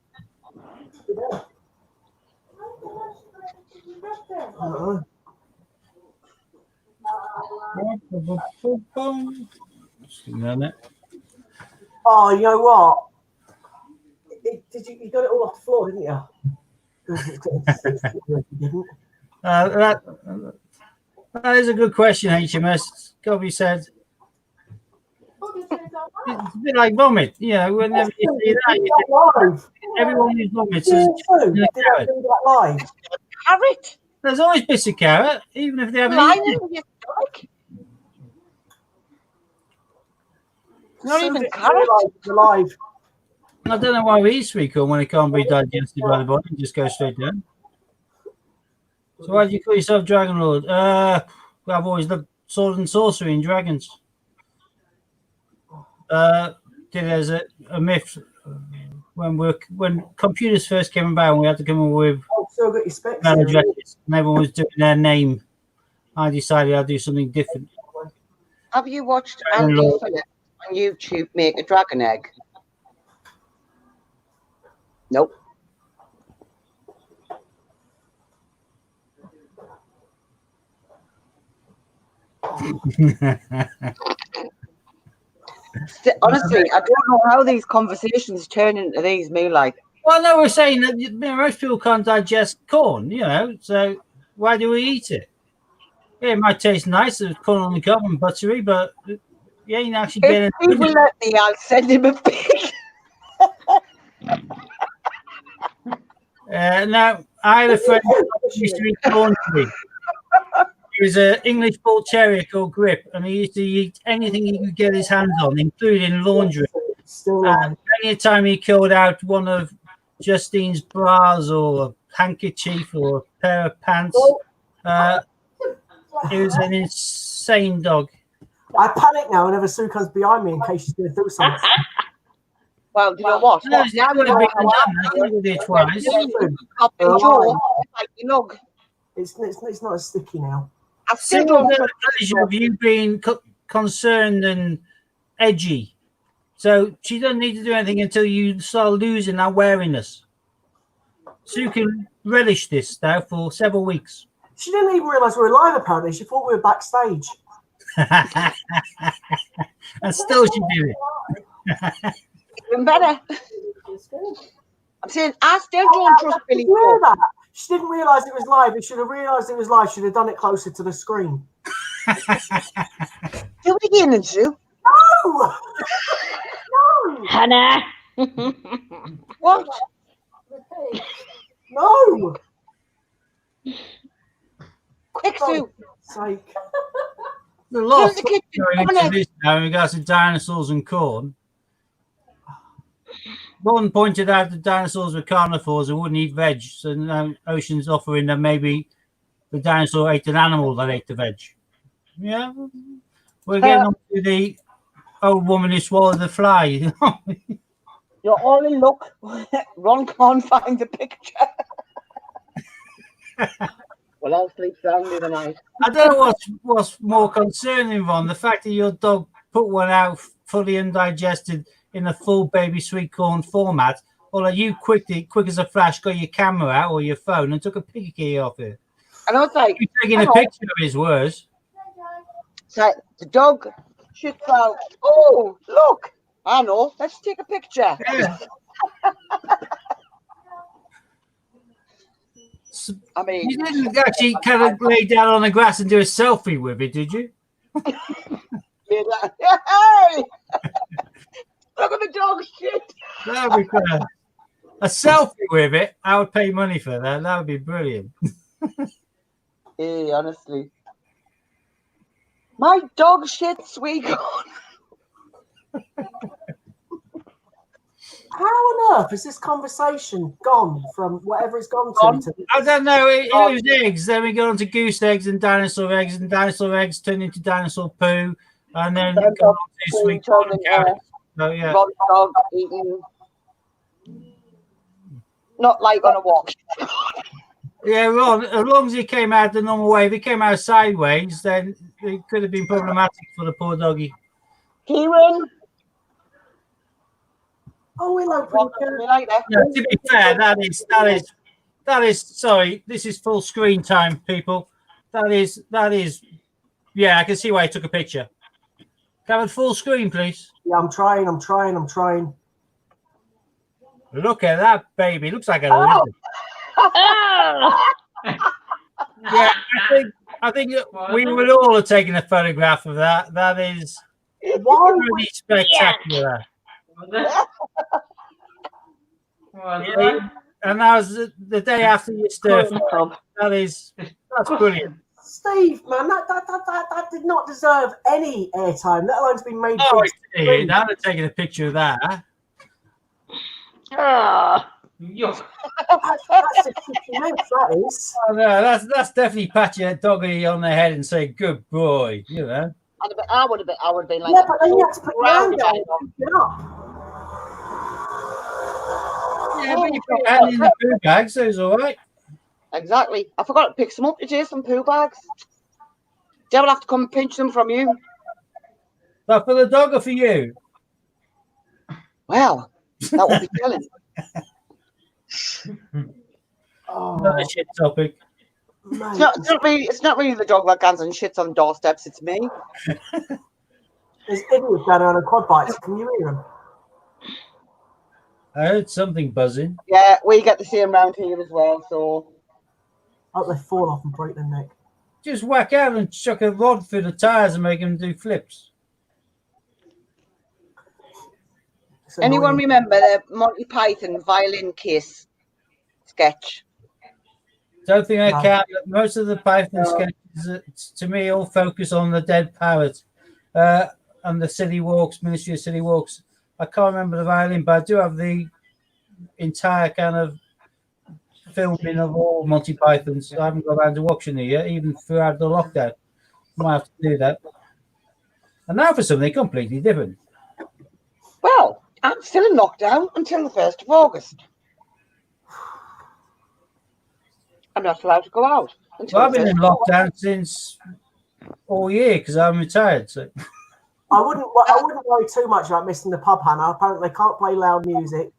Oh, you know what? You got it all off the floor, didn't you? You didn't. That is a good question, HMS. Got to be said. It's a bit like vomit. You know, whenever you see that, you think, everyone who vomits is Did I do that live? Carrot. there's always bits of carrot, even if they haven't Lying eaten it. in your stomach. Not So even did carrot. you realise it's alive? I don't know why we eat sweet corn when it can't be digested by the body and just go straight down. So why do you call yourself Dragon Lord? Well, I've always loved sword and sorcery and dragons. There's a myth when computers first came about and we had to come up with Oh, still got your specs email there, addresses and everyone was doing their name. I decided I'd do something different. Have you watched Dragon Andy Lord. Phillips on YouTube make a dragon egg? Nope. Honestly, I don't know how these conversations turn into these. Me like, Well, no, we're saying that most people can't digest corn, you know, so why do we eat it? Yeah, it might taste nice, there's corn on the cob and buttery, but you ain't actually if getting people let me, I'll send him a pig. Now, I had a friend who used to eat laundry. He was an English Bull Terrier called Grip, and he used to eat anything he could get his hands on, including laundry. Still And any time he killed out one of Justine's bras or a handkerchief or a pair of pants, he was an insane dog. I panic now whenever Sue comes behind me in case she's going to do something. Well, do you know what? No, it's not going to be done. I think we did it twice. Up in jaw, like the log. It's not as sticky now. I still Still don't the trust pleasure of you being concerned and edgy. So she doesn't need to do anything until you start losing that wariness. Sue can relish this now for several weeks. She didn't even realise we were live, apparently. She thought we were backstage. And still she did it. even better. I'm saying I still don't trust Billy Did you hear Joe. that? She didn't realise it was live. It should have realised it was live. Should have done it closer to the screen. Do it again, and Sue. No! No! Hannah. What? No! Quick, Sue. Sake. There's a lot of Go to the kitchen. going Come on into in. this now in regards to dinosaurs and corn. Gordon pointed out that dinosaurs were carnivores and wouldn't eat veg, so now Ocean's offering that maybe the dinosaur ate an animal that ate the veg. Yeah. We're getting on to the old woman who swallowed the fly. You're all in luck. Ron can't find the picture. Well, I'll sleep soundly tonight. I don't know what's more concerning, Ron, the fact that your dog put one out fully undigested in a full baby sweet corn format, or that you quick as a flash got your camera out or your phone and took a picture of it. And I was like, You taking hang a on. picture of his words. So the dog shoots out. Oh, look. I know. Let's take a picture. Yeah. I mean, You didn't actually kind of lay down on the grass and do a selfie with it, did you? you're like, hey! Look at the dog shit. That would be fair. A selfie with it, I would pay money for that. That would be brilliant. Hey, honestly. My dog shit, sweet corn. How on earth is this conversation gone from whatever it's gone to? I don't know. It was eggs. Then we got on to goose eggs, and dinosaur eggs turned into dinosaur poo, and then Then got on to sweet corn and carrots. So yeah. Ron dog eating. Not like on a walk. Yeah, Ron, as long as he came out the normal way, if he came out sideways, then it could have been problematic for the poor doggy. Kieran. Oh, hello, Ron, pretty me girl. later. No, to be fair, that is sorry, this is full screen time, people. That is yeah, I can see why he took a picture. Can I have full screen, please? Yeah, I'm trying. Look at that baby. Looks like a Oh. lizard. Oh, Yeah, I think we would all have taken a photograph of that. That is Why? pretty spectacular. Yeah, and that was the day after your stir fry. That's brilliant. Steve, man, that did not deserve any airtime, let alone to be made. Oh, for I see. I'd have taken a picture of that. oh. That's a immense, that is. Oh, no, that's definitely patting a doggy on the head and say, "Good boy," you know. I would have been like, Yeah, but then you have to put your hand down and Round pick it up. Yeah, but you put your hand in the poo bag, so it's all right. exactly. I forgot to pick some up today, some poo bags. Deb will have to come and pinch them from you. So for the dog or for you? Well, that would be telling. Oh, Another shit topic. mate. It's not really the dog that comes and shits on doorsteps. It's me. There's idiots down there on a quad bikes. Can you hear them? I heard something buzzing. Yeah, we get the same round here as well. So I hope they fall off and break their neck. Just whack out and chuck a rod through the tires and make them do flips. It's anyone annoying. remember the Monty Python violin case sketch? Don't think I No. can. Most of the Python sketches, to me, all focus on the dead parrot and the City Walks, Ministry of City Walks. I can't remember the violin, but I do have the entire kind of filming of all Monty Pythons. I haven't got around to watching it yet, even throughout the lockdown. Might have to do that. And now for something completely different. Well, I'm still in lockdown until the 1st of August. I'm not allowed to go out until Well, I've the been 1st in of August. lockdown since all year because I'm retired. So I wouldn't worry too much about missing the pub, Hannah. Apparently, they can't play loud music,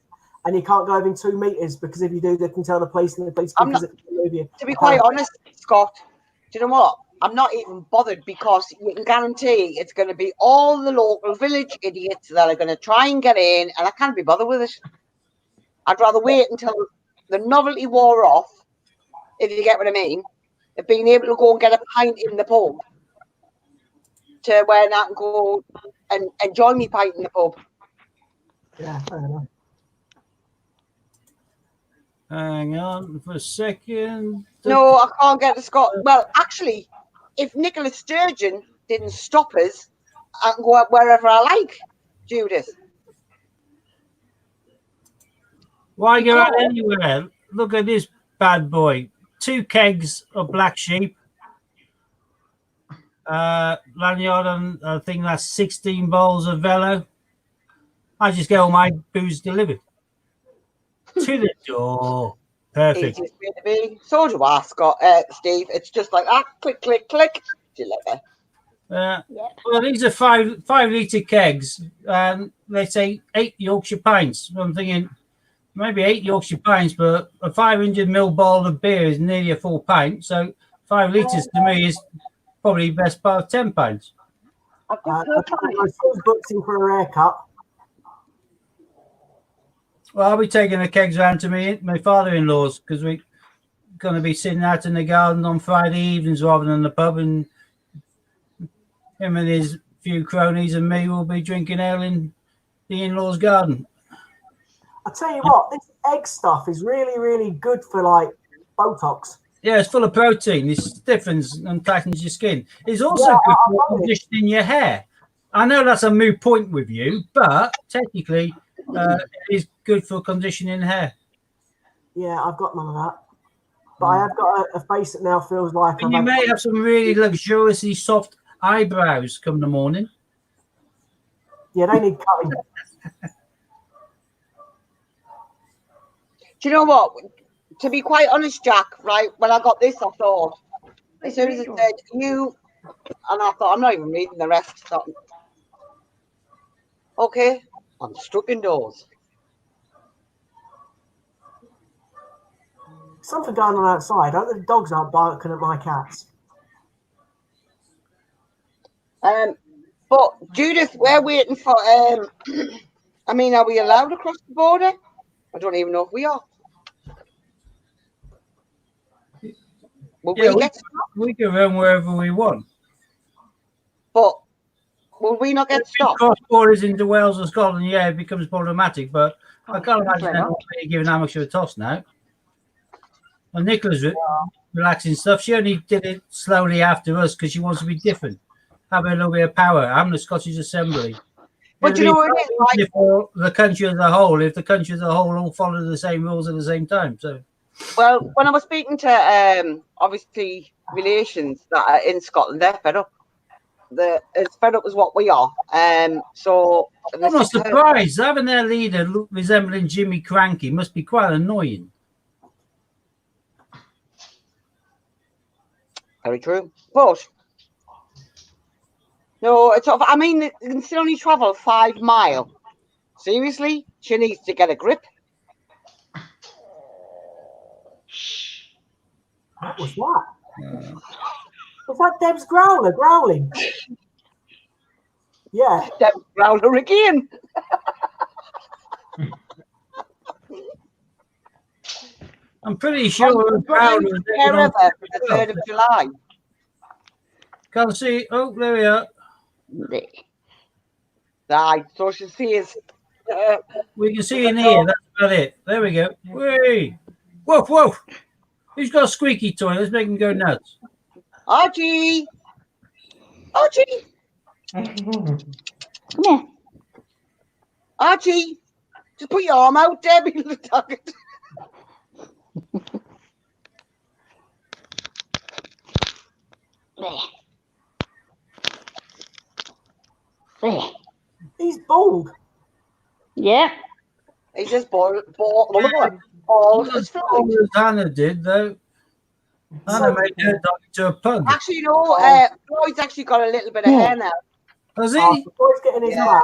and you can't go within 2 meters because if you do, they can tell the police, and the police can I'm not- physically move you. To be quite honest, Scott, do you know what? I'm not even bothered because you can guarantee it's going to be all the local village idiots that are going to try and get in, and I can't be bothered with it. I'd rather wait until the novelty wore off, if you get what I mean, of being able to go and get a pint in the pub to when I can go and enjoy me pint in the pub. Yeah, fair enough. hang on for a second. No, I can't get to Scott. Well, actually, if Nicola Sturgeon didn't stop us, I can go out wherever I like, Judith. Why go out anywhere? Look at this bad boy. 2 kegs of black sheep. lanyard, and I think that's 16 bowls of velo. I just get all my booze delivered to the door. Perfect. Easiest way to be. So do I, Scott, Steve. It's just like that. Click, click, click. Deliver. Yeah. Well, these are 5 litre kegs, and they say 8 Yorkshire pints. I'm thinking maybe 8 Yorkshire pints, but a 500ml bottle of beer is nearly a full pint. So 5 litres to me is probably best part of 10 pints. I've My just heard that. son's booked in for a haircut. Well, I'll be taking the kegs round to my father-in-law's because we're going to be sitting out in the garden on Friday evenings rather than the pub, and him and his few cronies and me will be drinking ale in the in-laws' garden. I tell you what, this egg stuff is really, really good for like Botox. Yeah, it's full of protein. It stiffens and tightens your skin. It's also Yeah, good I for love it. conditioning your hair. I know that's a moot point with you, but technically it is good for conditioning hair. Yeah, I've got none of that. But I have got a face that now feels like And you I've had- may have some really luxuriously soft eyebrows come the morning. Yeah, they need cutting. Do you know what? To be quite honest, Jack, right, when I got this, I thought, as soon as it said you, and I thought, I'm not even reading the rest. Thought, okay, I'm stuck indoors. Something going on outside. I think the dogs aren't barking at my cats. But Judith, we're waiting for. I mean, are we allowed across the border? I don't even know if we are. Will Yeah, we get stopped? we can run wherever we want. But will we not get stopped? Cross borders into Wales or Scotland, yeah, it becomes problematic, but I can't imagine anyone really giving that much of a toss now. Well, Nicola's relaxing stuff. She only did it slowly after us because she wants to be different, have a little bit of power. I'm the Scottish Assembly. But you know what it is, like, for the country as a whole, if the country as a whole all follow the same rules at the same time. So well, when I was speaking to obviously relations that are in Scotland, they're fed up. They're as fed up as what we are. So I'm not surprised. Having their leader look resembling Jimmy Cranky must be quite annoying. Very true. But no, it's. I mean, they can still only travel 5 miles. Seriously, she needs to get a grip. What was that? Was that Deb's growler growling? Yeah. That growler again. I'm pretty sure we're proud of it. Wherever, the 3rd of July. Can't see. Oh, there we are. Right, so she sees. We can see in here. That's about it. There we go. Whee! Woof, woof. Who's got a squeaky toy? Let's make him go nuts. Archie! Archie! Come here. Archie! Just put your arm out, Debbie, little target. There. There. He's bald. Yeah. He's just bald as Floyd. As Hannah did, though. Hannah made her dog into a pug. Actually, no, Floyd's actually got a little bit of hair now. Has he? The boy's getting his Yeah. back.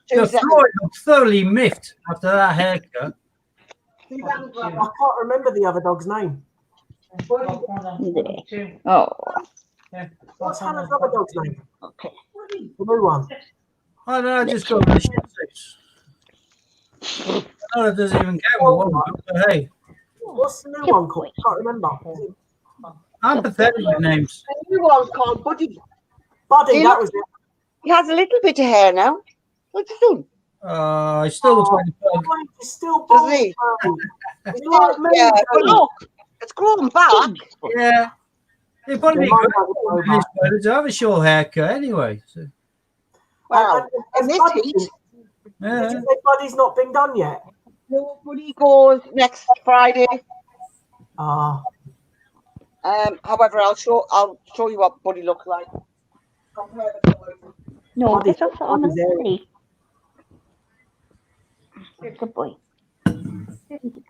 Two The seconds. Floyd looked thoroughly miffed after that haircut. I can't remember the other dog's name. There. Oh. What's Hannah's other dog's name? Okay. The blue one. I don't know, I just got the shit six. No, it doesn't even count with one, but hey, What's the new one called? I can't remember. Is it I'm pathetic with names. The new one's called Buddy. Buddy, See, that look. was it. He has a little bit of hair now. What's he doing? It still looks like a pug. Buddy is still Does bald. he? bro. He's like me, Yeah, but Joe. look, it's grown back. Yeah. It'd probably be Yeah, mine good has in this weather to have a short haircut anyway. So, Well, in Has this Buddy- heat, Did yeah. you say Buddy's not been done yet? no, Buddy goes next Friday. However, I'll show you what Buddy looks like. Compare the colours. No, Buddy- it's off on the Buddy's area. body. Good boy. Good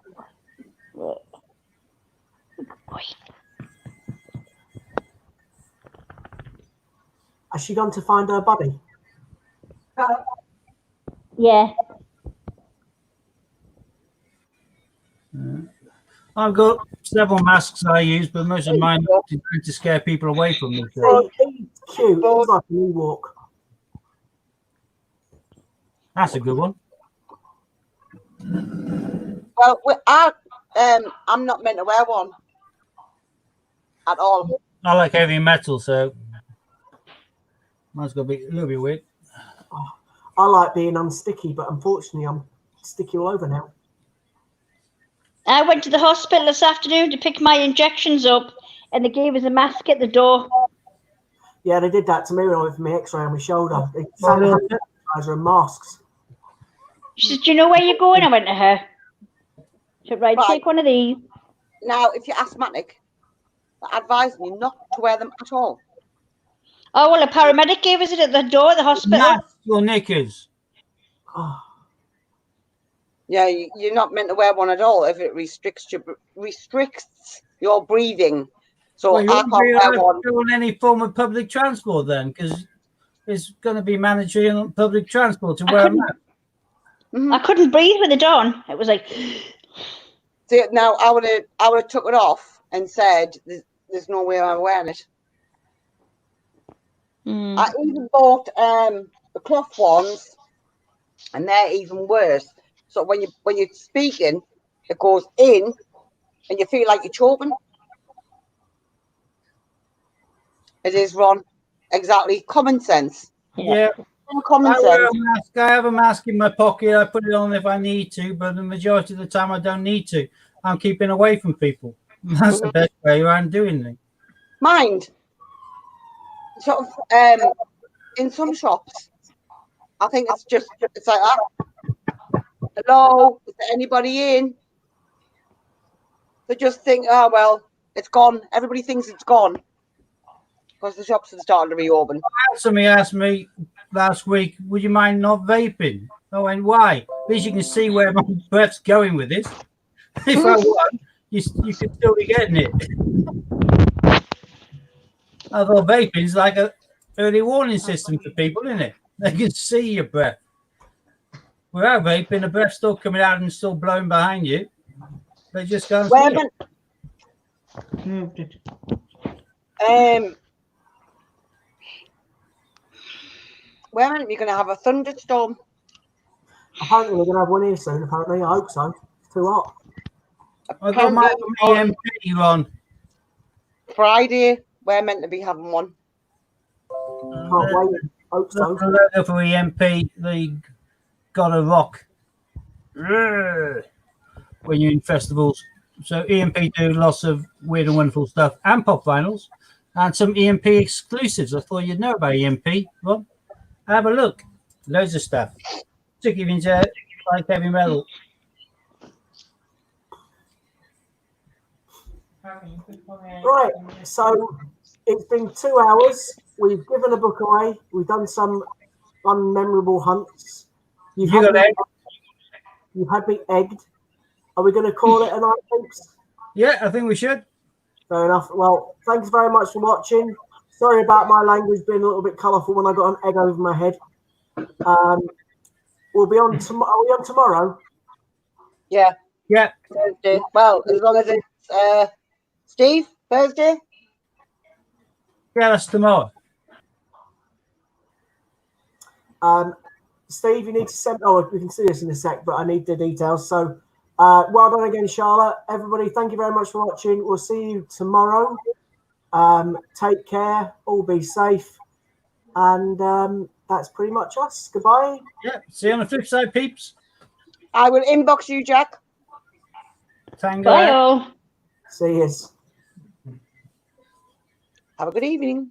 boy. Good boy. Has she gone to find her buddy? Yeah. I've got several masks I use, but most of mine are designed to scare people away from me. So He's cute. He's like an Ewok. that's a good one. Well, I'm not meant to wear one at all. I like heavy metal, so mine's gonna be a little bit weird. I like being unsticky, but unfortunately, I'm sticky all over now. I went to the hospital this afternoon to pick my injections up, and they gave us a mask at the door. Yeah, they did that to me when I went for my X-ray on my shoulder. They Well, sent sanitizer and masks. She said, "Do you know where you're going?" I went to her. She said, "Right, Right. take one of these." Now, if you're asthmatic, I advise you not to wear them at all. Oh well, a paramedic gave us it at the door of the hospital. Masks or knickers? Oh, Yeah, you're not meant to wear one at all if it restricts your breathing. So Well, you I won't can't be wear allowed one. to go on any form of public transport then, because it's going to be mandatory on public transport to I wear a couldn't- mask. Mhm. I couldn't breathe with it on. It was like, See, now I would have took it off and said, "There's no way I'm wearing it." mm. I even bought the cloth ones, and they're even worse. So when you're speaking, it goes in, and you feel like you're choking. It is, Ron. Exactly. Common sense. Yeah, Common I wear sense. a mask. I have a mask in my pocket. I put it on if I need to, but the majority of the time I don't need to. I'm keeping away from people. That's the best way around doing it. Mind. Sort of, in some shops, I think it's like that. Hello, is there anybody in? They just think, oh well, it's gone. Everybody thinks it's gone because the shops have started to reopen. Somebody asked me last week, would you mind not vaping? I went, why? At least you can see where my breath's going with this. If I want, you could still be getting it. I thought vaping's like a early warning system for people, isn't it? They can see your breath. Without vaping, the breath's still coming out and still blowing behind you. They just can't see Where it. when are we going to have a thunderstorm? apparently, we're going to have one here soon. Apparently, I hope so. It's too hot. I got my EMP on. Friday, we're meant to be having one. Can't wait. Hope so. The logo for EMP, they got a rock when you're in festivals. So EMP do lots of weird and wonderful stuff and pop vinyls and some EMP exclusives. I thought you'd know about EMP. Well, have a look. Loads of stuff. Took you into like heavy metal. Right, so it's been 2 hours. We've given a book away. We've done some unmemorable hunts. You've You got me, egg? you've had me egged. Are we going to call it a night, folks? Yeah, I think we should. Fair enough. Well, thanks very much for watching. Sorry about my language being a little bit colourful when I got an egg over my head. We'll be on tomorrow. Are we on tomorrow? Yeah, Yeah. Thursday. Well, as long as it's Steve, Thursday. Yeah, that's tomorrow. Steve, you need to send. Oh, we can see this in a sec, but I need the details. So, well done again, Charlotte. Everybody, thank you very much for watching. We'll see you tomorrow. Take care. All be safe. And that's pretty much us. Goodbye. Yeah. See you on the flip side, peeps. I will inbox you, Jack. Tango. bye all. See you. Have a good evening.